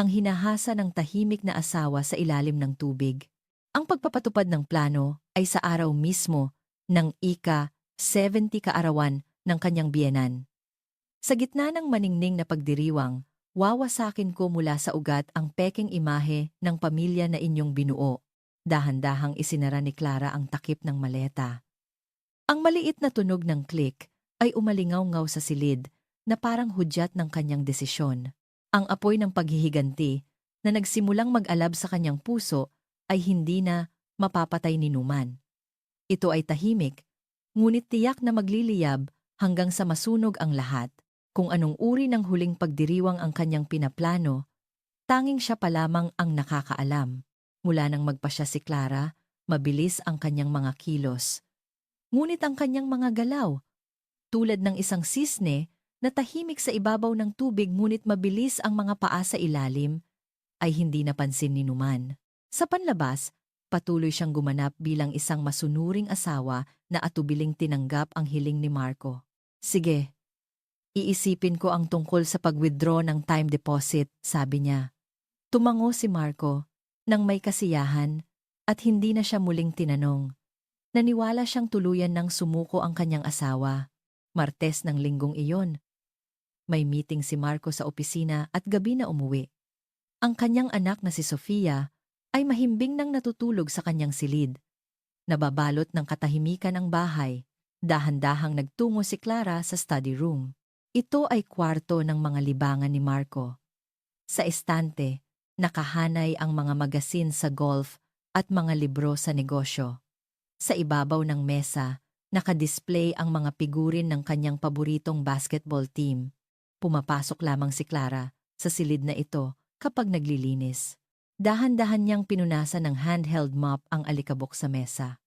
ang hinahasa ng tahimik na asawa sa ilalim ng tubig. Ang pagpapatupad ng plano ay sa araw mismo ng ika-70 kaarawan ng kanyang biyenan. Sa gitna ng maningning na pagdiriwang, wawasakin ko mula sa ugat ang pekeng imahe ng pamilya na inyong binuo. Dahan-dahang isinara ni Clara ang takip ng maleta. Ang maliit na tunog ng click ay umalingaw-ngaw sa silid, na parang hudyat ng kanyang desisyon. Ang apoy ng paghihiganti na nagsimulang mag-alab sa kanyang puso ay hindi na mapapatay ni Numan. Ito ay tahimik, ngunit tiyak na magliliyab hanggang sa masunog ang lahat. Kung anong uri ng huling pagdiriwang ang kanyang pinaplano, tanging siya pa lamang ang nakakaalam. Mula nang magpasya si Clara, mabilis ang kanyang mga kilos. Ngunit ang kanyang mga galaw, tulad ng isang sisne, na tahimik sa ibabaw ng tubig ngunit mabilis ang mga paa sa ilalim, ay hindi napansin ni Numan. Sa panlabas, patuloy siyang gumanap bilang isang masunuring asawa na atubiling tinanggap ang hiling ni Marco. Sige, iisipin ko ang tungkol sa pag-withdraw ng time deposit, sabi niya. Tumango si Marco nang may kasiyahan at hindi na siya muling tinanong. Naniwala siyang tuluyan ng sumuko ang kanyang asawa. Martes ng linggong iyon. May meeting si Marco sa opisina at gabi na umuwi. Ang kanyang anak na si Sofia ay mahimbing nang natutulog sa kanyang silid. Nababalot ng katahimikan ang bahay. Dahan-dahang nagtungo si Clara sa study room. Ito ay kwarto ng mga libangan ni Marco. Sa estante, nakahanay ang mga magasin sa golf at mga libro sa negosyo. Sa ibabaw ng mesa, nakadisplay ang mga figurin ng kanyang paboritong basketball team. Pumapasok lamang si Clara sa silid na ito kapag naglilinis. Dahan-dahan niyang pinunasan ng handheld mop ang alikabok sa mesa.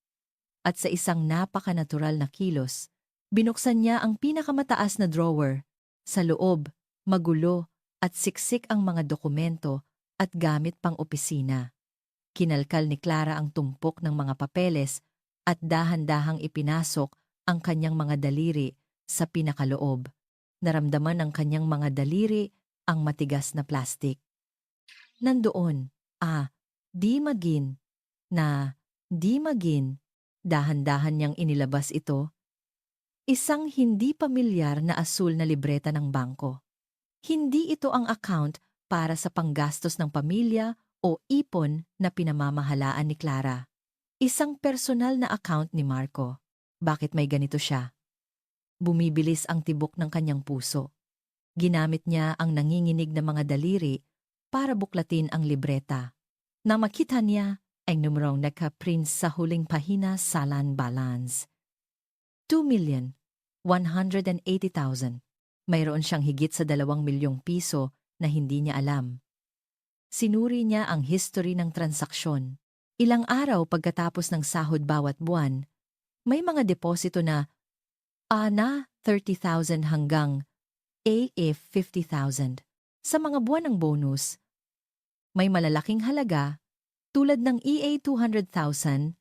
At sa isang napaka-natural na kilos, binuksan niya ang pinakamataas na drawer. Sa loob, magulo at siksik ang mga dokumento at gamit pang opisina. Kinalkal ni Clara ang tumpok ng mga papeles at dahan-dahang ipinasok ang kanyang mga daliri sa pinakaloob. Naramdaman ng kanyang mga daliri ang matigas na plastik. Nandoon, di magin, dahan-dahan niyang inilabas ito. Isang hindi pamilyar na asul na libreta ng bangko. Hindi ito ang account para sa panggastos ng pamilya o ipon na pinamamahalaan ni Clara. Isang personal na account ni Marco. Bakit may ganito siya? Bumibilis ang tibok ng kanyang puso. Ginamit niya ang nanginginig na mga daliri para buklatin ang libreta. Nang makita niya ay numerong naka-print sa huling pahina salan balance. 2,180,000. Mayroon siyang higit sa 2,000,000 piso na hindi niya alam. Sinuri niya ang history ng transaksyon. Ilang araw pagkatapos ng sahod bawat buwan, may mga deposito na na 30,000 hanggang if 50,000. Sa mga buwan ng bonus, may malalaking halaga tulad ng EA 200,000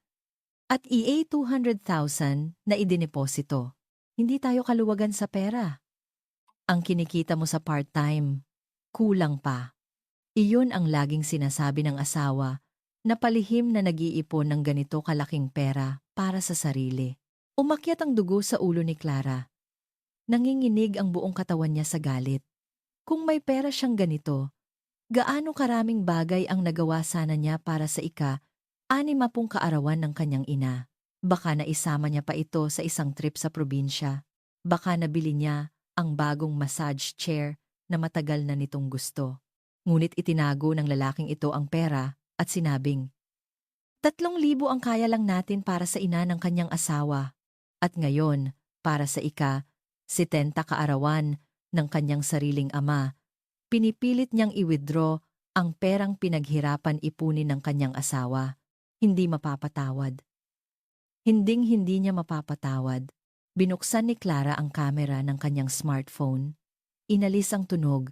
at EA 200,000 na idineposito. Hindi tayo kaluwagan sa pera. Ang kinikita mo sa part-time, kulang pa. Iyon ang laging sinasabi ng asawa na palihim na nag-iipon ng ganito kalaking pera para sa sarili. Umakyat ang dugo sa ulo ni Clara. Nanginginig ang buong katawan niya sa galit. Kung may pera siyang ganito, gaano karaming bagay ang nagawa sana niya para sa ika-60 kaarawan ng kanyang ina. Baka naisama niya pa ito sa isang trip sa probinsya. Baka nabili niya ang bagong massage chair na matagal na nitong gusto. Ngunit itinago ng lalaking ito ang pera at sinabing, 3,000 ang kaya lang natin para sa ina ng kanyang asawa. At ngayon, para sa ika-70 kaarawan ng kanyang sariling ama, pinipilit niyang i-withdraw ang perang pinaghirapan ipunin ng kanyang asawa. Hindi mapapatawad. Hinding-hindi niya mapapatawad. Binuksan ni Clara ang kamera ng kanyang smartphone. Inalis ang tunog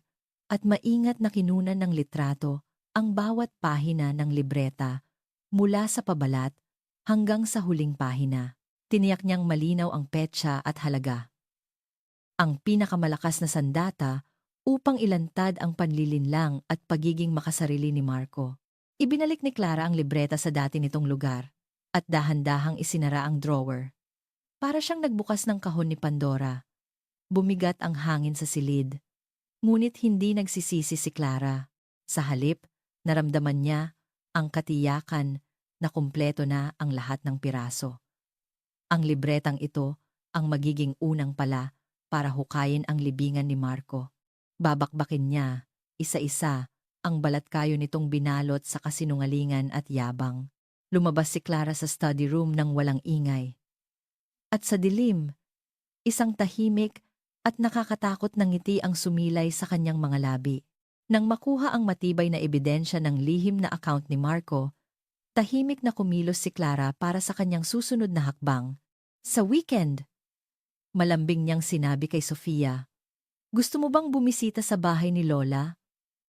at maingat na kinunan ng litrato ang bawat pahina ng libreta mula sa pabalat hanggang sa huling pahina. Tiniyak niyang malinaw ang petsa at halaga. Ang pinakamalakas na sandata upang ilantad ang panlilinlang at pagiging makasarili ni Marco. Ibinalik ni Clara ang libreta sa dati nitong lugar at dahan-dahang isinara ang drawer. Para siyang nagbukas ng kahon ni Pandora. Bumigat ang hangin sa silid. Ngunit hindi nagsisisi si Clara. Sa halip, naramdaman niya ang katiyakan na kumpleto na ang lahat ng piraso. Ang libretang ito ang magiging unang pala para hukayin ang libingan ni Marco. Babakbakin niya, isa-isa, ang balatkayo nitong binalot sa kasinungalingan at yabang. Lumabas si Clara sa study room nang walang ingay. At sa dilim, isang tahimik at nakakatakot na ngiti ang sumilay sa kanyang mga labi. Nang makuha ang matibay na ebidensya ng lihim na account ni Marco, tahimik na kumilos si Clara para sa kanyang susunod na hakbang. Sa weekend, malambing niyang sinabi kay Sofia, "Gusto mo bang bumisita sa bahay ni Lola?"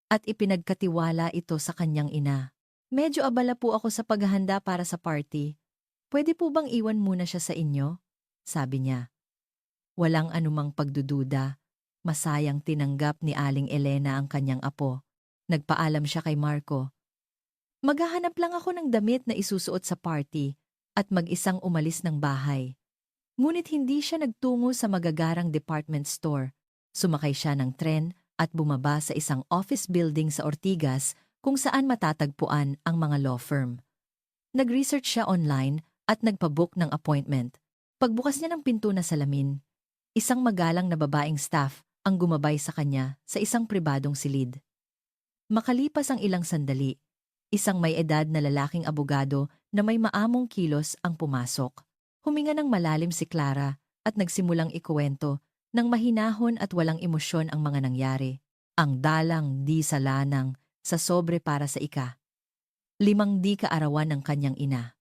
At ipinagkatiwala ito sa kanyang ina. "Medyo abala po ako sa paghahanda para sa party. Pwede po bang iwan muna siya sa inyo?" Sabi niya. Walang anumang pagdududa. Masayang tinanggap ni Aling Elena ang kanyang apo. Nagpaalam siya kay Marco. "Maghahanap lang ako ng damit na isusuot sa party at mag-isang umalis ng bahay." Ngunit hindi siya nagtungo sa magagarang department store. Sumakay siya ng tren at bumaba sa isang office building sa Ortigas kung saan matatagpuan ang mga law firm. Nag-research siya online at nagpabook ng appointment. Pagbukas niya ng pinto na salamin, isang magalang na babaeng staff ang gumabay sa kanya sa isang pribadong silid. Makalipas ang ilang sandali, isang may edad na lalaking abogado na may maamong kilos ang pumasok. Huminga ng malalim si Clara at nagsimulang ikuwento ng mahinahon at walang emosyon ang mga nangyari. Ang dalang di salanang sa sobre para sa ika-5 kaarawan ng kanyang ina.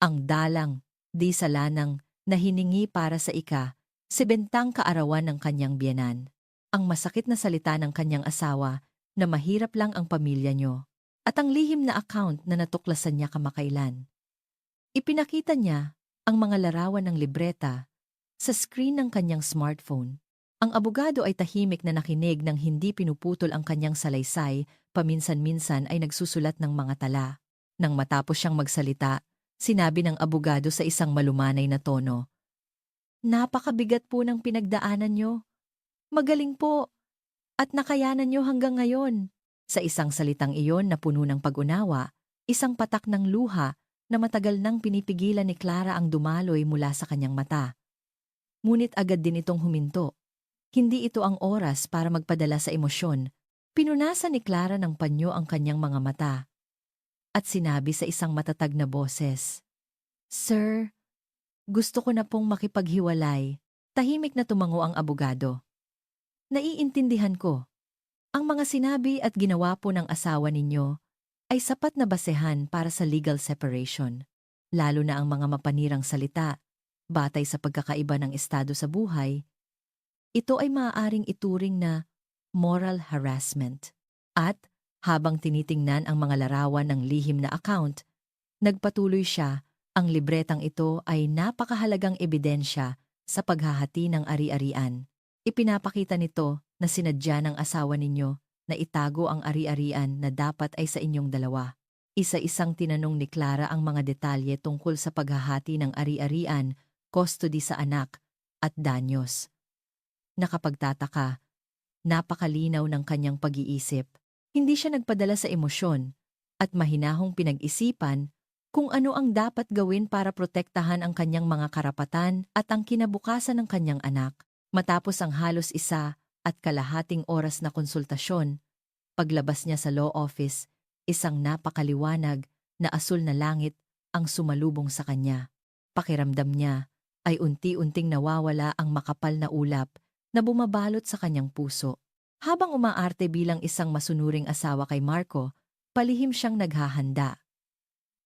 Ang dalang di salanang na hiningi para sa ika-70 kaarawan ng kanyang biyenan. Ang masakit na salita ng kanyang asawa na mahirap lang ang pamilya niyo. At ang lihim na account na natuklasan niya kamakailan. Ipinakita niya ang mga larawan ng libreta sa screen ng kanyang smartphone. Ang abogado ay tahimik na nakinig nang hindi pinuputol ang kanyang salaysay, paminsan-minsan ay nagsusulat ng mga tala. Nang matapos siyang magsalita, sinabi ng abogado sa isang malumanay na tono, "Napakabigat po ng pinagdaanan niyo. Magaling po at nakayanan niyo hanggang ngayon." Sa isang salitang iyon na puno ng pag-unawa, isang patak ng luha na matagal nang pinipigilan ni Clara ang dumaloy mula sa kanyang mata. Ngunit agad din itong huminto. Hindi ito ang oras para magpadala sa emosyon. Pinunasan ni Clara ng panyo ang kanyang mga mata. At sinabi sa isang matatag na boses, "Sir, gusto ko na pong makipaghiwalay." Tahimik na tumango ang abogado. "Naiintindihan ko. Ang mga sinabi at ginawa po ng asawa ninyo ay sapat na basehan para sa legal separation, lalo na ang mga mapanirang salita, batay sa pagkakaiba ng estado sa buhay. Ito ay maaaring ituring na moral harassment. At habang tinitingnan ang mga larawan ng lihim na account, nagpatuloy siya, ang libretang ito ay napakahalagang ebidensya sa paghahati ng ari-arian. Ipinapakita nito na sinadya ng asawa ninyo na itago ang ari-arian na dapat ay sa inyong dalawa. Isa-isang tinanong ni Clara ang mga detalye tungkol sa paghahati ng ari-arian, custody sa anak, at danyos. Nakapagtataka, napakalinaw ng kanyang pag-iisip. Hindi siya nagpadala sa emosyon at mahinahong pinag-isipan kung ano ang dapat gawin para protektahan ang kanyang mga karapatan at ang kinabukasan ng kanyang anak. Matapos ang halos 1.5 oras na konsultasyon, paglabas niya sa law office, isang napakaliwanag na asul na langit ang sumalubong sa kanya. Pakiramdam niya ay unti-unting nawawala ang makapal na ulap na bumabalot sa kanyang puso. Habang umaarte bilang isang masunuring asawa kay Marco, palihim siyang naghahanda.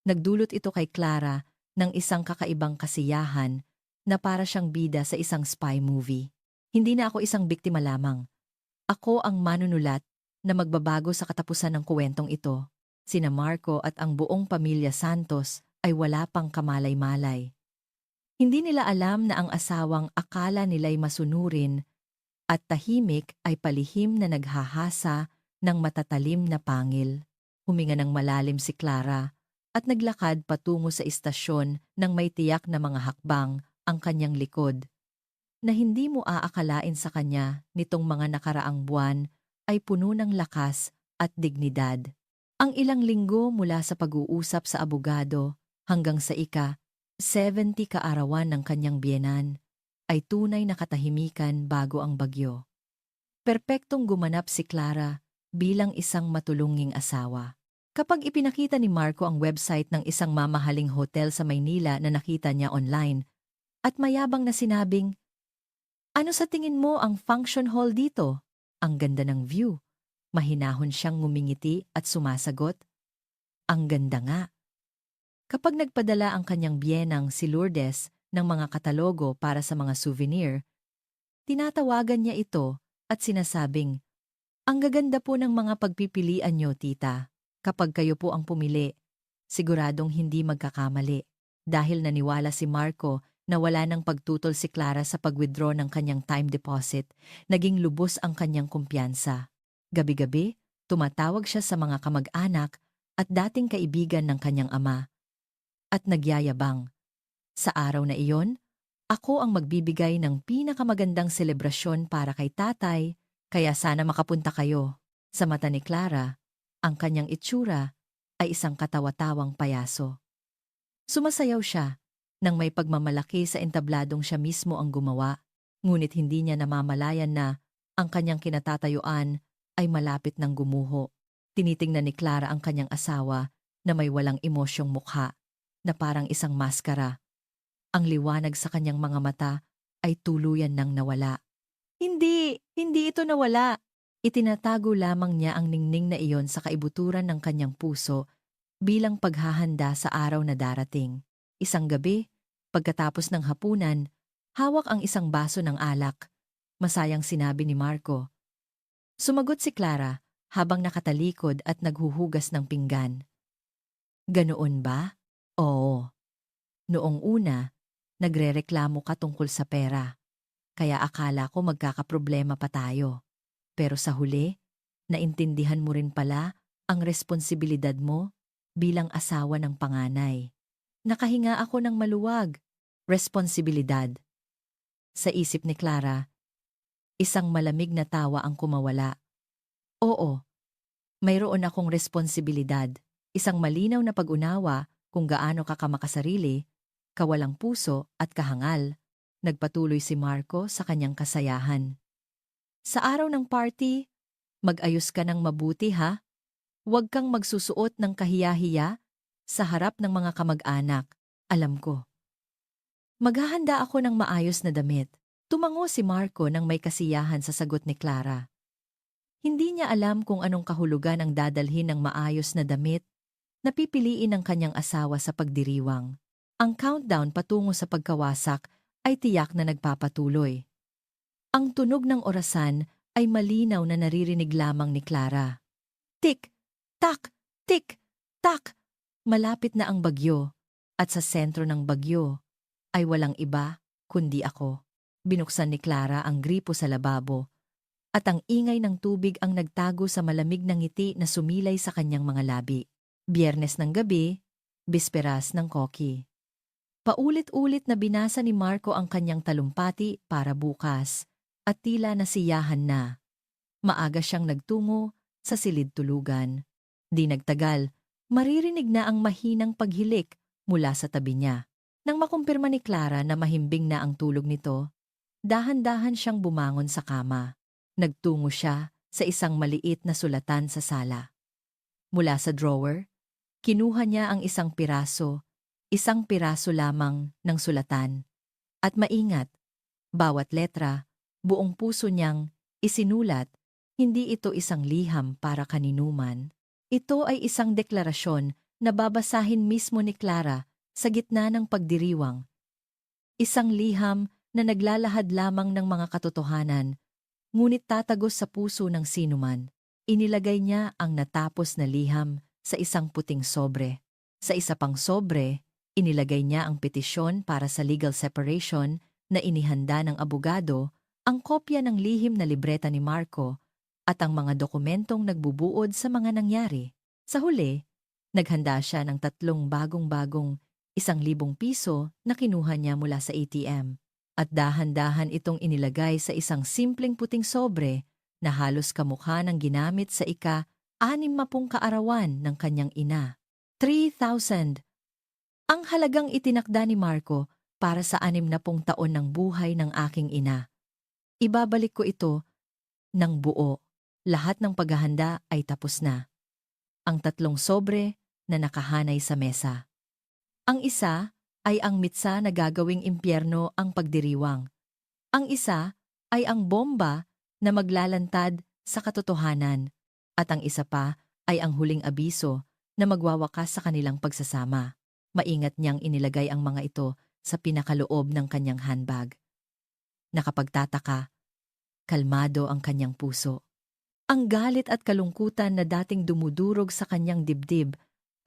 Nagdulot ito kay Clara ng isang kakaibang kasiyahan na para siyang bida sa isang spy movie. Hindi na ako isang biktima lamang. Ako ang manunulat na magbabago sa katapusan ng kuwentong ito. Sina Marco at ang buong pamilya Santos ay wala pang kamalay-malay. Hindi nila alam na ang asawang akala nila'y masunurin at tahimik ay palihim na naghahasa ng matatalim na pangil. Huminga ng malalim si Clara at naglakad patungo sa istasyon nang may tiyak na mga hakbang ang kanyang likod, na hindi mo aakalain sa kanya nitong mga nakaraang buwan ay puno ng lakas at dignidad. Ang ilang linggo mula sa pag-uusap sa abogado hanggang sa 70 kaarawan ng kanyang biyenan ay tunay na katahimikan bago ang bagyo. Perpektong gumanap si Clara bilang isang matulunging asawa. Kapag ipinakita ni Marco ang website ng isang mamahaling hotel sa Maynila na nakita niya online, at mayabang na sinabing, "Ano sa tingin mo ang function hall dito? Ang ganda ng view." Mahinahon siyang ngumingiti at sumasagot, "Ang ganda nga." Kapag nagpadala ang kanyang biyenang si Lourdes ng mga katalogo para sa mga souvenir, tinatawagan niya ito at sinasabing, "Ang gaganda po ng mga pagpipilian niyo, tita. Kapag kayo po ang pumili, siguradong hindi magkakamali." Dahil naniwala si Marco na wala nang pagtutol si Clara sa pag-withdraw ng kanyang time deposit, naging lubos ang kanyang kumpiyansa. Gabi-gabi, tumatawag siya sa mga kamag-anak at dating kaibigan ng kanyang ama. At nagyayabang, "Sa araw na iyon, ako ang magbibigay ng pinakamagandang selebrasyon para kay tatay, kaya sana makapunta kayo." Sa mata ni Clara, ang kanyang itsura ay isang katawa-tawang payaso. Sumasayaw siya nang may pagmamalaki sa entabladong siya mismo ang gumawa, ngunit hindi niya namamalayan na ang kanyang kinatatayuan ay malapit ng gumuho. Tinitingnan ni Clara ang kanyang asawa na may walang emosyong mukha, na parang isang maskara. Ang liwanag sa kanyang mga mata ay tuluyan nang nawala. Hindi ito nawala." Itinatago lamang niya ang ningning na iyon sa kaibuturan ng kanyang puso bilang paghahanda sa araw na darating. Isang gabi, pagkatapos ng hapunan, hawak ang isang baso ng alak. Masayang sinabi ni Marco. Sumagot si Clara habang nakatalikod at naghuhugas ng pinggan. "Ganoon ba?" "Oo. Noong una, nagrereklamo ka tungkol sa pera. Kaya akala ko magkakaproblema pa tayo. Pero sa huli, naintindihan mo rin pala ang responsibilidad mo bilang asawa ng panganay." Nakahinga ako ng maluwag. Responsibilidad. Sa isip ni Clara, isang malamig na tawa ang kumawala. Oo, mayroon akong responsibilidad. Isang malinaw na pag-unawa kung gaano ka kamakasarili, kawalang puso at kahangal. Nagpatuloy si Marco sa kanyang kasayahan. "Sa araw ng party, mag-ayos ka ng mabuti ha. Huwag kang magsusuot ng kahiya-hiya sa harap ng mga kamag-anak. Alam ko." "Maghahanda ako ng maayos na damit." Tumango si Marco nang may kasiyahan sa sagot ni Clara. Hindi niya alam kung anong kahulugan ang dadalhin ng maayos na damit napipiliin ng kanyang asawa sa pagdiriwang. Ang countdown patungo sa pagkawasak ay tiyak na nagpapatuloy. Ang tunog ng orasan ay malinaw na naririnig lamang ni Clara. Tik, tak, tik, tak. Malapit na ang bagyo, at sa sentro ng bagyo ay walang iba kundi ako. Binuksan ni Clara ang gripo sa lababo, at ang ingay ng tubig ang nagtago sa malamig na ngiti na sumilay sa kanyang mga labi. Biyernes ng gabi, bisperas ng koki. Paulit-ulit na binasa ni Marco ang kanyang talumpati para bukas, at tila nasiyahan na. Maaga siyang nagtungo sa silid tulugan. Di nagtagal, maririnig na ang mahinang paghilik mula sa tabi niya. Nang makumpirma ni Clara na mahimbing na ang tulog nito, dahan-dahan siyang bumangon sa kama. Nagtungo siya sa isang maliit na sulatan sa sala. Mula sa drawer, kinuha niya ang isang piraso lamang ng sulatan. At maingat, bawat letra, buong puso niyang isinulat, hindi ito isang liham para kaninuman. Ito ay isang deklarasyon na babasahin mismo ni Clara sa gitna ng pagdiriwang. Isang liham na naglalahad lamang ng mga katotohanan, ngunit tatagos sa puso ng sinuman. Inilagay niya ang natapos na liham sa isang puting sobre. Sa isa pang sobre, inilagay niya ang petisyon para sa legal separation na inihanda ng abogado, ang kopya ng lihim na libreta ni Marco, at ang mga dokumentong nagbubuod sa mga nangyari. Sa huli, naghanda siya ng 3 bagong-bagong 1,000 piso na kinuha niya mula sa ATM. At dahan-dahan itong inilagay sa isang simpleng puting sobre na halos kamukha ng ginamit sa ika-60 kaarawan ng kanyang ina. 3,000. Ang halagang itinakda ni Marco para sa 60 taon ng buhay ng aking ina. Ibabalik ko ito ng buo. Lahat ng paghahanda ay tapos na. Ang 3 sobre na nakahanay sa mesa. Ang isa ay ang mitsa na gagawing impyerno ang pagdiriwang. Ang isa ay ang bomba na maglalantad sa katotohanan. At ang isa pa ay ang huling abiso na magwawakas sa kanilang pagsasama. Maingat niyang inilagay ang mga ito sa pinakaloob ng kanyang handbag. Nakapagtataka, kalmado ang kanyang puso. Ang galit at kalungkutan na dating dumudurog sa kanyang dibdib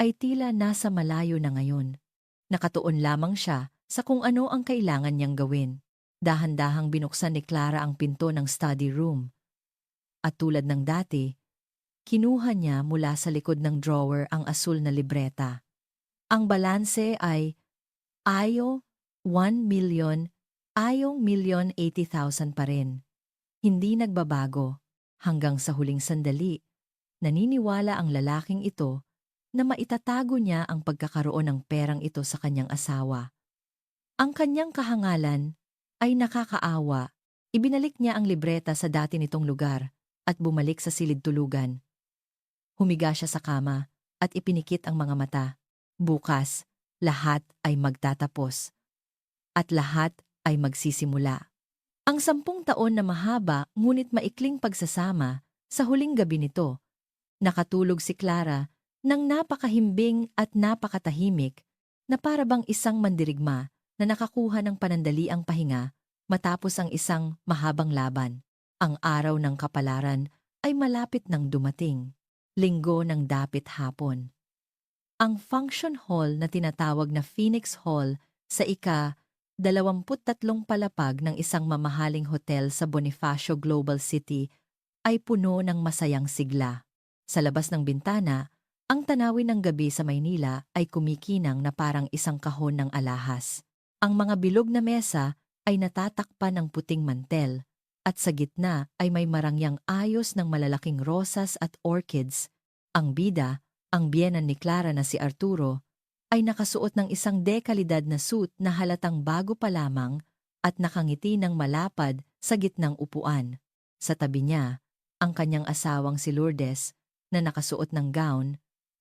ay tila nasa malayo na ngayon. Nakatuon lamang siya sa kung ano ang kailangan niyang gawin. Dahan-dahang binuksan ni Clara ang pinto ng study room. At tulad ng dati, kinuha niya mula sa likod ng drawer ang asul na libreta. Ang balanse ay ayaw 1,080,000 pa rin. Hindi nagbabago. Hanggang sa huling sandali, naniniwala ang lalaking ito na maitatago niya ang pagkakaroon ng perang ito sa kanyang asawa. Ang kanyang kahangalan ay nakakaawa. Ibinalik niya ang libreta sa dati nitong lugar at bumalik sa silid tulugan. Humiga siya sa kama at ipinikit ang mga mata. Bukas, lahat ay magtatapos. At lahat ay magsisimula. Ang 10 taon na mahaba ngunit maikling pagsasama sa huling gabi nito. Nakatulog si Clara ng napakahimbing at napakatahimik na para bang isang mandirigma na nakakuha ng panandaliang pahinga matapos ang isang mahabang laban. Ang araw ng kapalaran ay malapit nang dumating. Linggo ng dapit hapon. Ang function hall na tinatawag na Phoenix Hall sa ika-23 palapag ng isang mamahaling hotel sa Bonifacio Global City ay puno ng masayang sigla. Sa labas ng bintana, ang tanawin ng gabi sa Maynila ay kumikinang na parang isang kahon ng alahas. Ang mga bilog na mesa ay natatakpan ng puting mantel, at sa gitna ay may marangyang ayos ng malalaking rosas at orchids. Ang bida, ang biyenan ni Clara na si Arturo, ay nakasuot ng isang dekalidad na suit na halatang bago pa lamang at nakangiti ng malapad sa gitnang upuan. Sa tabi niya, ang kanyang asawang si Lourdes na nakasuot ng gown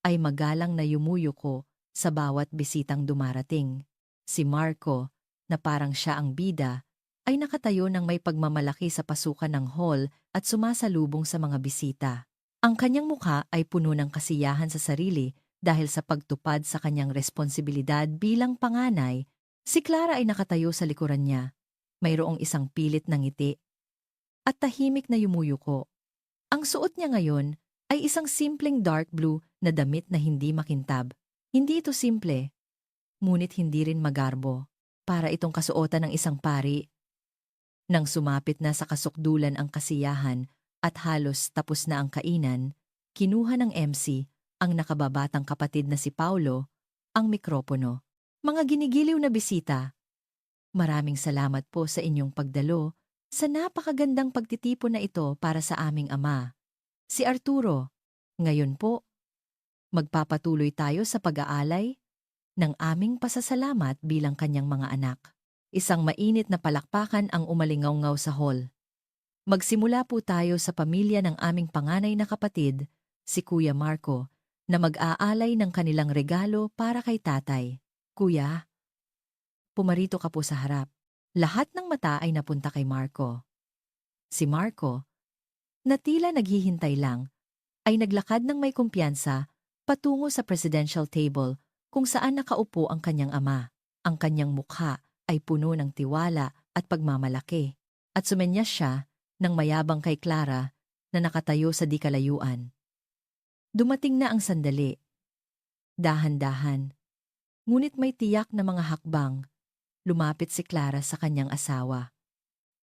ay magalang na yumuyuko sa bawat bisitang dumarating. Si Marco, na parang siya ang bida, ay nakatayo ng may pagmamalaki sa pasukan ng hall at sumasalubong sa mga bisita. Ang kanyang mukha ay puno ng kasiyahan sa sarili Dahil sa pagtupad sa kanyang responsibilidad bilang panganay, si Clara ay nakatayo sa likuran niya. Mayroong isang pilit na ngiti at tahimik na yumuyuko. Ang suot niya ngayon ay isang simpleng dark blue na damit na hindi makintab. Hindi ito simple, ngunit hindi rin magarbo. Para itong kasuotan ng isang pari. Nang sumapit na sa kasukdulan ang kasiyahan at halos tapos na ang kainan, kinuha ng MC, ang nakababatang kapatid na si Paulo, ang mikropono. Mga ginigiliw na bisita, maraming salamat po sa inyong pagdalo sa napakagandang pagtitipon na ito para sa aming ama. Si Arturo, ngayon po, magpapatuloy tayo sa pag-aalay ng aming pasasalamat bilang kanyang mga anak. Isang mainit na palakpakan ang umalingaw-ngaw sa hall. Magsimula po tayo sa pamilya ng aming panganay na kapatid, si Kuya Marco, na mag-aalay ng kanilang regalo para kay tatay. Kuya, pumarito ka po sa harap. Lahat ng mata ay napunta kay Marco. Si Marco, na tila naghihintay lang, ay naglakad ng may kumpiyansa patungo sa presidential table kung saan nakaupo ang kanyang ama. Ang kanyang mukha ay puno ng tiwala at pagmamalaki, at sumenyas siya ng mayabang kay Clara na nakatayo sa di kalayuan. Dumating na ang sandali. Dahan-dahan, ngunit may tiyak na mga hakbang, lumapit si Clara sa kanyang asawa.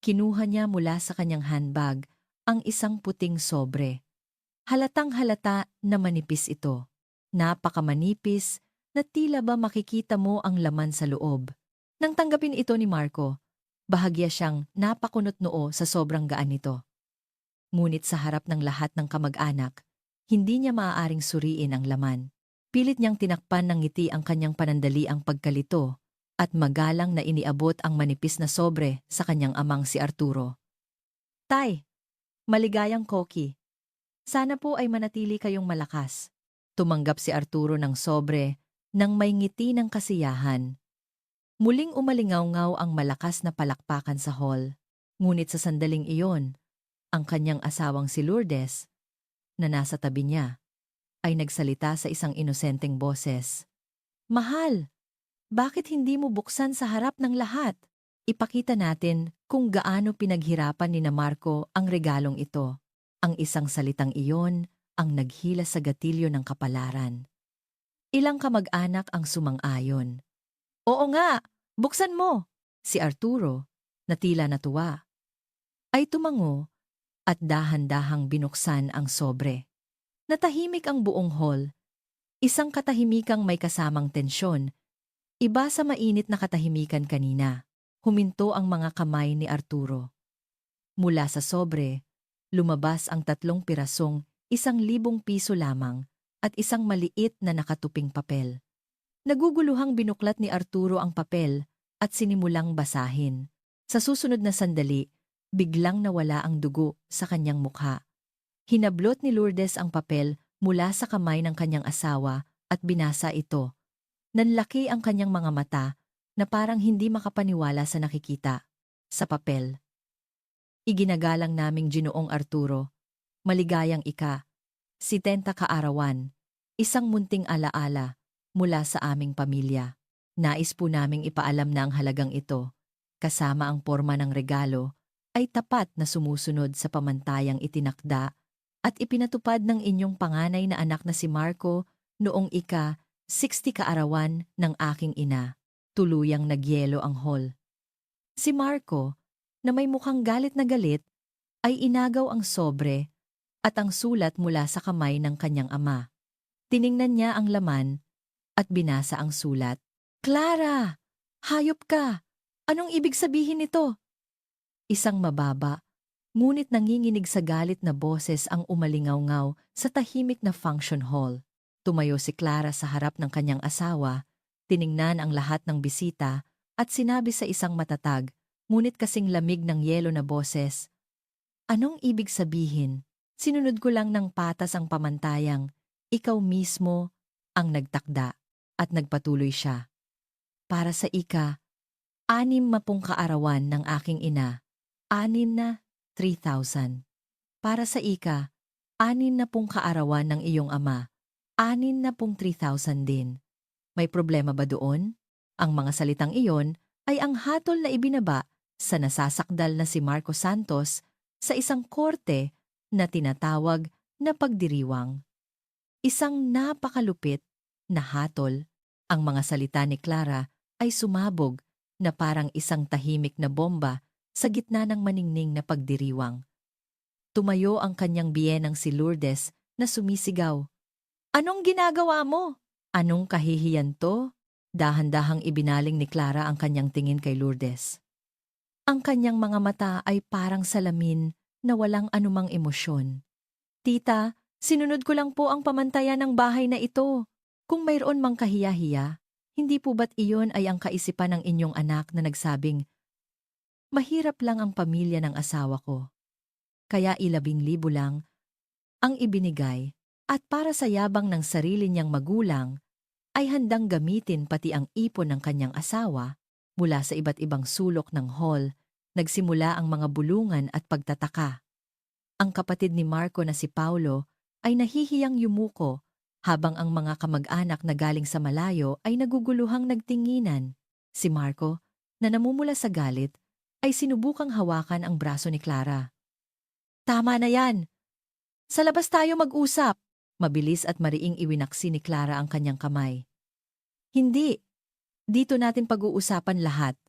Kinuha niya mula sa kanyang handbag ang isang puting sobre. Halatang-halata na manipis ito. Napakamanipis na tila ba makikita mo ang laman sa loob. Nang tanggapin ito ni Marco, bahagya siyang napakunot noo sa sobrang gaan nito. Ngunit sa harap ng lahat ng kamag-anak, hindi niya maaaring suriin ang laman. Pilit niyang tinakpan ng ngiti ang kanyang panandaliang pagkalito at magalang na iniabot ang manipis na sobre sa kanyang amang si Arturo. Tay, maligayang Koki. Sana po ay manatili kayong malakas. Tumanggap si Arturo ng sobre nang may ngiti ng kasiyahan. Muling umalingaw-ngaw ang malakas na palakpakan sa hall. Ngunit sa sandaling iyon, ang kanyang asawang si Lourdes, na nasa tabi niya, ay nagsalita sa isang inosenteng boses. Mahal, bakit hindi mo buksan sa harap ng lahat? Ipakita natin kung gaano pinaghirapan ni na Marco ang regalong ito. Ang isang salitang iyon ang naghila sa gatilyo ng kapalaran. Ilang kamag-anak ang sumang-ayon. Oo nga, buksan mo! Si Arturo, na tila natuwa, ay tumango at dahan-dahang binuksan ang sobre. Natahimik ang buong hall, isang katahimikang may kasamang tensyon, iba sa mainit na katahimikan kanina. Huminto ang mga kamay ni Arturo. Mula sa sobre, lumabas ang 3 pirasong 1,000 piso lamang at isang maliit na nakatuping papel. Naguguluhang binuklat ni Arturo ang papel at sinimulang basahin. Sa susunod na sandali, biglang nawala ang dugo sa kanyang mukha. Hinablot ni Lourdes ang papel mula sa kamay ng kanyang asawa at binasa ito. Nanlaki ang kanyang mga mata na parang hindi makapaniwala sa nakikita. Sa papel. Iginagalang naming Ginoong Arturo, maligayang ika, 70 kaarawan, isang munting alaala mula sa aming pamilya. Nais po naming ipaalam na ang halagang ito, kasama ang porma ng regalo, ay tapat na sumusunod sa pamantayang itinakda at ipinatupad ng inyong panganay na anak na si Marco noong 60 kaarawan ng aking ina. Tuluyang nagyelo ang hall. Si Marco, na may mukhang galit na galit, ay inagaw ang sobre at ang sulat mula sa kamay ng kanyang ama. Tiningnan niya ang laman at binasa ang sulat. Clara! Hayop ka! Anong ibig sabihin nito? Isang mababa, ngunit nanginginig sa galit na boses ang umalingaw-ngaw sa tahimik na function hall. Tumayo si Clara sa harap ng kanyang asawa, tiningnan ang lahat ng bisita at sinabi sa isang matatag, ngunit kasing lamig ng yelo na boses, anong ibig sabihin? Sinunod ko lang ng patas ang pamantayang, ikaw mismo ang nagtakda, at nagpatuloy siya. Para sa 60 kaarawan ng aking ina, 6 na 3,000. Para sa 60 kaarawan ng iyong ama, 3,000 din. May problema ba doon? Ang mga salitang iyon ay ang hatol na ibinaba sa nasasakdal na si Marco Santos sa isang korte na tinatawag na pagdiriwang. Isang napakalupit na hatol. Ang mga salita ni Clara ay sumabog na parang isang tahimik na bomba sa gitna ng maningning na pagdiriwang. Tumayo ang kanyang biyenang si Lourdes na sumisigaw. Anong ginagawa mo? Anong kahihiyan to? Dahan-dahang ibinaling ni Clara ang kanyang tingin kay Lourdes. Ang kanyang mga mata ay parang salamin na walang anumang emosyon. Tita, sinunod ko lang po ang pamantayan ng bahay na ito. Kung mayroon mang kahiya-hiya, hindi po ba't iyon ay ang kaisipan ng inyong anak na nagsabing, mahirap lang ang pamilya ng asawa ko. Kaya 12,000 lang ang ibinigay at para sa yabang ng sarili niyang magulang, ay handang gamitin pati ang ipon ng kanyang asawa. Mula sa iba't ibang sulok ng hall, nagsimula ang mga bulungan at pagtataka. Ang kapatid ni Marco na si Paulo ay nahihiyang yumuko habang ang mga kamag-anak na galing sa malayo ay naguguluhang nagtinginan. Si Marco, na namumula sa galit, ay sinubukang hawakan ang braso ni Clara. Tama na yan! Sa labas tayo mag-usap! Mabilis at mariing iwinaksi ni Clara ang kanyang kamay. Hindi! Dito natin pag-uusapan lahat,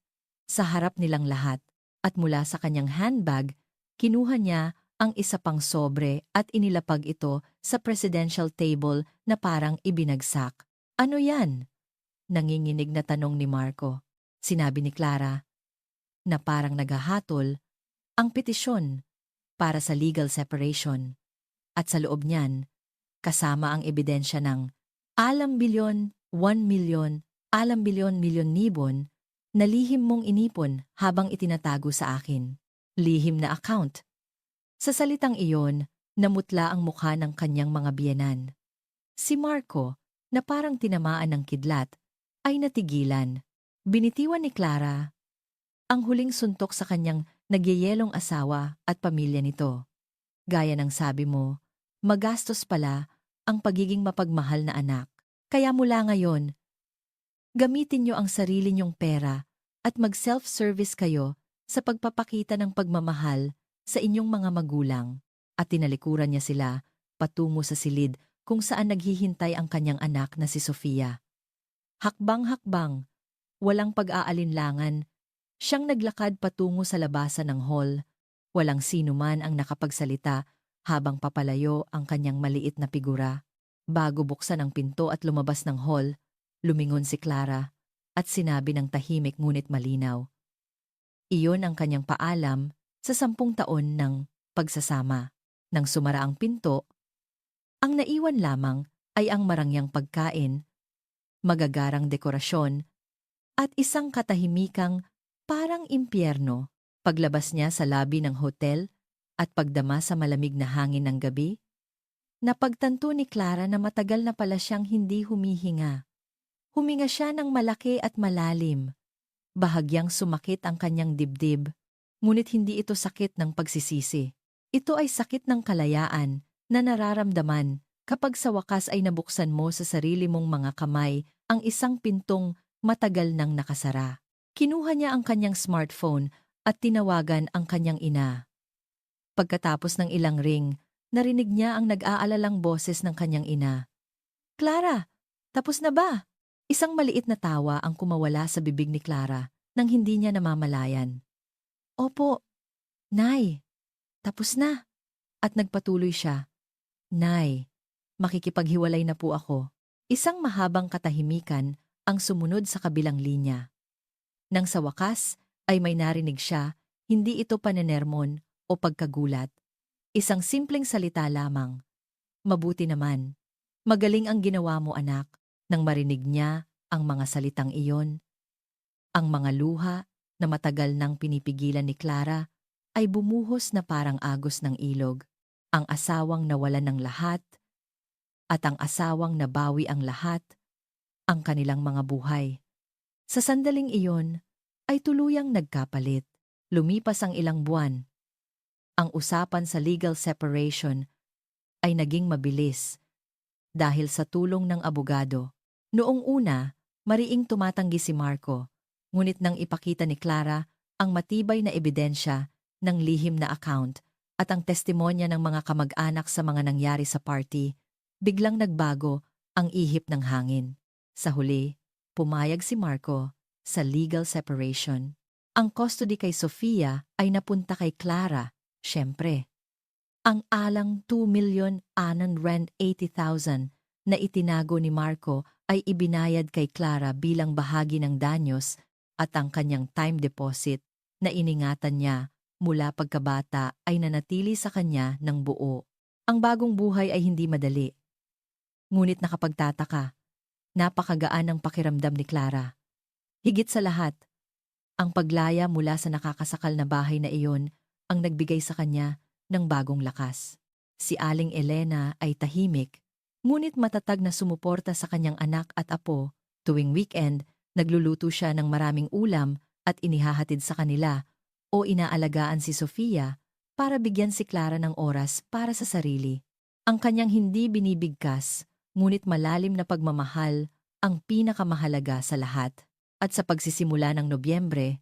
sa harap nilang lahat, at mula sa kanyang handbag, kinuha niya ang isa pang sobre at inilapag ito sa presidential table na parang ibinagsak. Ano yan? Nanginginig na tanong ni Marco. Sinabi ni Clara, na parang naghahatol, ang petisyon para sa legal separation. At sa loob niyan, kasama ang ebidensya ng alam bilyon, 1,000,000, alam bilyon-milyon nibon na lihim mong inipon habang itinatago sa akin. Lihim na account. Sa salitang iyon, namutla ang mukha ng kanyang mga biyenan. Si Marco, na parang tinamaan ng kidlat, ay natigilan. Binitiwan ni Clara ang huling suntok sa kanyang nagyayelong asawa at pamilya nito. Gaya ng sabi mo, magastos pala ang pagiging mapagmahal na anak. Kaya mula ngayon, gamitin niyo ang sarili niyong pera at mag-self-service kayo sa pagpapakita ng pagmamahal sa inyong mga magulang. At tinalikuran niya sila patungo sa silid kung saan naghihintay ang kanyang anak na si Sofia. Hakbang-hakbang, walang pag-aalinlangan, siyang naglakad patungo sa labasan ng hall. Walang sino man ang nakapagsalita habang papalayo ang kanyang maliit na figura. Bago buksan ang pinto at lumabas ng hall, lumingon si Clara at sinabi ng tahimik ngunit malinaw. Iyon ang kanyang paalam sa 10 taon ng pagsasama. Nang sumara ang pinto, ang naiwan lamang ay ang marangyang pagkain, magagarang dekorasyon, at isang katahimikang parang impyerno. Paglabas niya sa labi ng hotel at pagdama sa malamig na hangin ng gabi, napagtanto ni Clara na matagal na pala siyang hindi humihinga. Huminga siya ng malaki at malalim. Bahagyang sumakit ang kanyang dibdib, ngunit hindi ito sakit ng pagsisisi. Ito ay sakit ng kalayaan na nararamdaman kapag sa wakas ay nabuksan mo sa sarili mong mga kamay ang isang pintong matagal nang nakasara. Kinuha niya ang kanyang smartphone at tinawagan ang kanyang ina. Pagkatapos ng ilang ring, narinig niya ang nag-aalalang boses ng kanyang ina. Clara, tapos na ba? Isang maliit na tawa ang kumawala sa bibig ni Clara nang hindi niya namamalayan. Opo, Nay, tapos na. At nagpatuloy siya. Nay, makikipaghiwalay na po ako. Isang mahabang katahimikan ang sumunod sa kabilang linya. Nang sa wakas ay may narinig siya, hindi ito panenermon o pagkagulat. Isang simpleng salita lamang. Mabuti naman. Magaling ang ginawa mo, anak. Nang marinig niya ang mga salitang iyon, ang mga luha na matagal nang pinipigilan ni Clara ay bumuhos na parang agos ng ilog. Ang asawang nawalan ng lahat at ang asawang nabawi ang lahat, ang kanilang mga buhay. Sa sandaling iyon ay tuluyang nagkapalit. Lumipas ang ilang buwan. Ang usapan sa legal separation ay naging mabilis. dahil sa tulong ng abogado. Noong una, mariing tumatanggi si Marco, ngunit nang ipakita ni Clara ang matibay na ebidensya ng lihim na account at ang testimonya ng mga kamag-anak sa mga nangyari sa party, biglang nagbago ang ihip ng hangin. Sa huli, pumayag si Marco sa legal separation. Ang custody kay Sofia ay napunta kay Clara, syempre. Ang alang 2,880,000 na itinago ni Marco ay ibinayad kay Clara bilang bahagi ng danyos at ang kanyang time deposit na iningatan niya mula pagkabata ay nanatili sa kanya ng buo. Ang bagong buhay ay hindi madali. Ngunit nakapagtataka, napakagaan ng pakiramdam ni Clara. Higit sa lahat, ang paglaya mula sa nakakasakal na bahay na iyon ang nagbigay sa kanya ng bagong lakas. Si Aling Elena ay tahimik, ngunit matatag na sumuporta sa kanyang anak at apo. Tuwing weekend, nagluluto siya ng maraming ulam at inihahatid sa kanila o inaalagaan si Sofia para bigyan si Clara ng oras para sa sarili. Ang kanyang hindi binibigkas, ngunit malalim na pagmamahal ang pinakamahalaga sa lahat. At sa pagsisimula ng Nobyembre,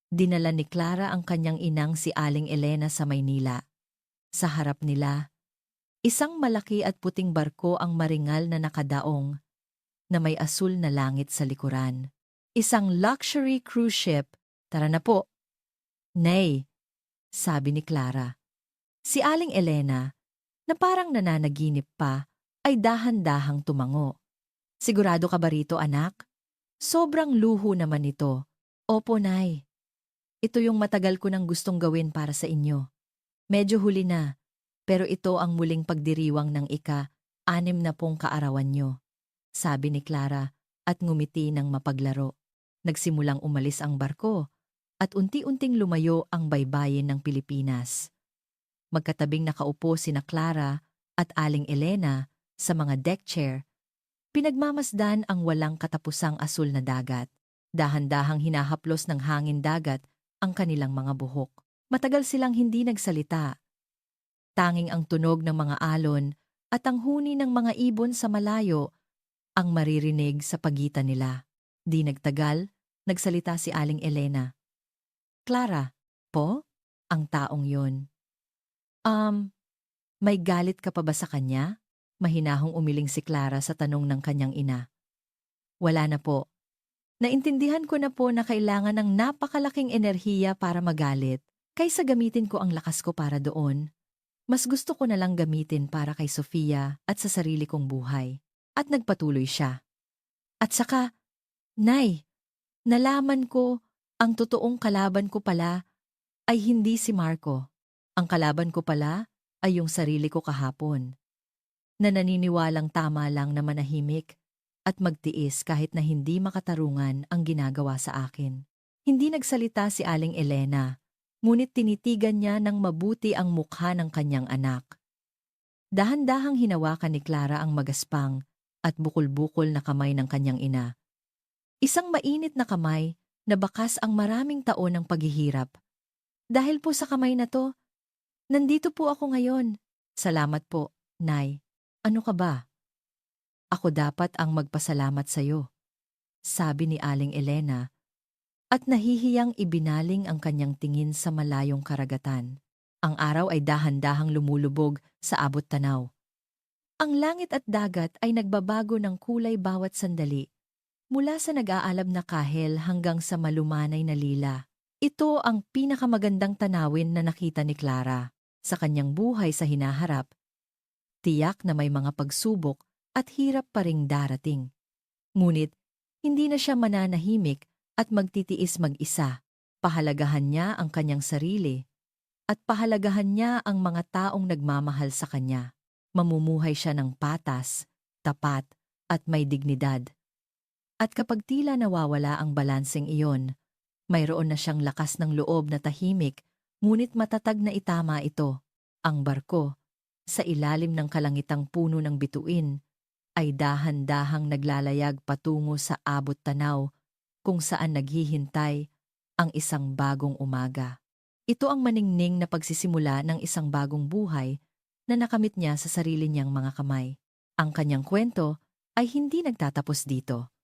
dinala ni Clara ang kanyang inang si Aling Elena sa Maynila. Sa harap nila, isang malaki at puting barko ang maringal na nakadaong na may asul na langit sa likuran. Isang luxury cruise ship. Tara na po. Nay, sabi ni Clara. Si Aling Elena, na parang nananaginip pa, ay dahan-dahang tumango. Sigurado ka ba rito, anak? Sobrang luho naman ito. Opo, Nay. Ito yung matagal ko nang gustong gawin para sa inyo. Medyo huli na, pero ito ang muling pagdiriwang ng ika-60 kaarawan nyo, sabi ni Clara at ngumiti ng mapaglaro. Nagsimulang umalis ang barko at unti-unting lumayo ang baybayin ng Pilipinas. Magkatabing nakaupo sina Clara at Aling Elena sa mga deck chair. Pinagmamasdan ang walang katapusang asul na dagat. Dahan-dahang hinahaplos ng hangin dagat ang kanilang mga buhok. Matagal silang hindi nagsalita. Tanging ang tunog ng mga alon at ang huni ng mga ibon sa malayo ang maririnig sa pagitan nila. Di nagtagal, nagsalita si Aling Elena. Clara, po? Ang taong yun. May galit ka pa ba sa kanya? Mahinahong umiling si Clara sa tanong ng kanyang ina. Wala na po. Naintindihan ko na po na kailangan ng napakalaking enerhiya para magalit, kaysa gamitin ko ang lakas ko para doon. Mas gusto ko na lang gamitin para kay Sofia at sa sarili kong buhay. At nagpatuloy siya. At saka, Nay, nalaman ko ang totoong kalaban ko pala ay hindi si Marco. Ang kalaban ko pala ay yung sarili ko kahapon. Na naniniwalang tama lang na manahimik at magtiis kahit na hindi makatarungan ang ginagawa sa akin. Hindi nagsalita si Aling Elena, ngunit tinitigan niya ng mabuti ang mukha ng kanyang anak. Dahan-dahang hinawakan ni Clara ang magaspang at bukol-bukol na kamay ng kanyang ina. Isang mainit na kamay na bakas ang maraming taon ng paghihirap. Dahil po sa kamay na to, nandito po ako ngayon. Salamat po, Nay. Ano ka ba? Ako dapat ang magpasalamat sa'yo, sabi ni Aling Elena, at nahihiyang ibinaling ang kanyang tingin sa malayong karagatan. Ang araw ay dahan-dahang lumulubog sa abot tanaw. Ang langit at dagat ay nagbabago ng kulay bawat sandali, mula sa nag-aalab na kahel hanggang sa malumanay na lila. Ito ang pinakamagandang tanawin na nakita ni Clara sa kanyang buhay sa hinaharap. Tiyak na may mga pagsubok at hirap pa ring darating. Ngunit, hindi na siya mananahimik at magtitiis mag-isa. Pahalagahan niya ang kanyang sarili at pahalagahan niya ang mga taong nagmamahal sa kanya. Mamumuhay siya ng patas, tapat at may dignidad. At kapag tila nawawala ang balanseng iyon, mayroon na siyang lakas ng loob na tahimik, ngunit matatag na itama ito. Ang barko, sa ilalim ng kalangitang puno ng bituin, ay dahan-dahang naglalayag patungo sa abot tanaw kung saan naghihintay ang isang bagong umaga. Ito ang maningning na pagsisimula ng isang bagong buhay na nakamit niya sa sarili niyang mga kamay. Ang kanyang kwento ay hindi nagtatapos dito.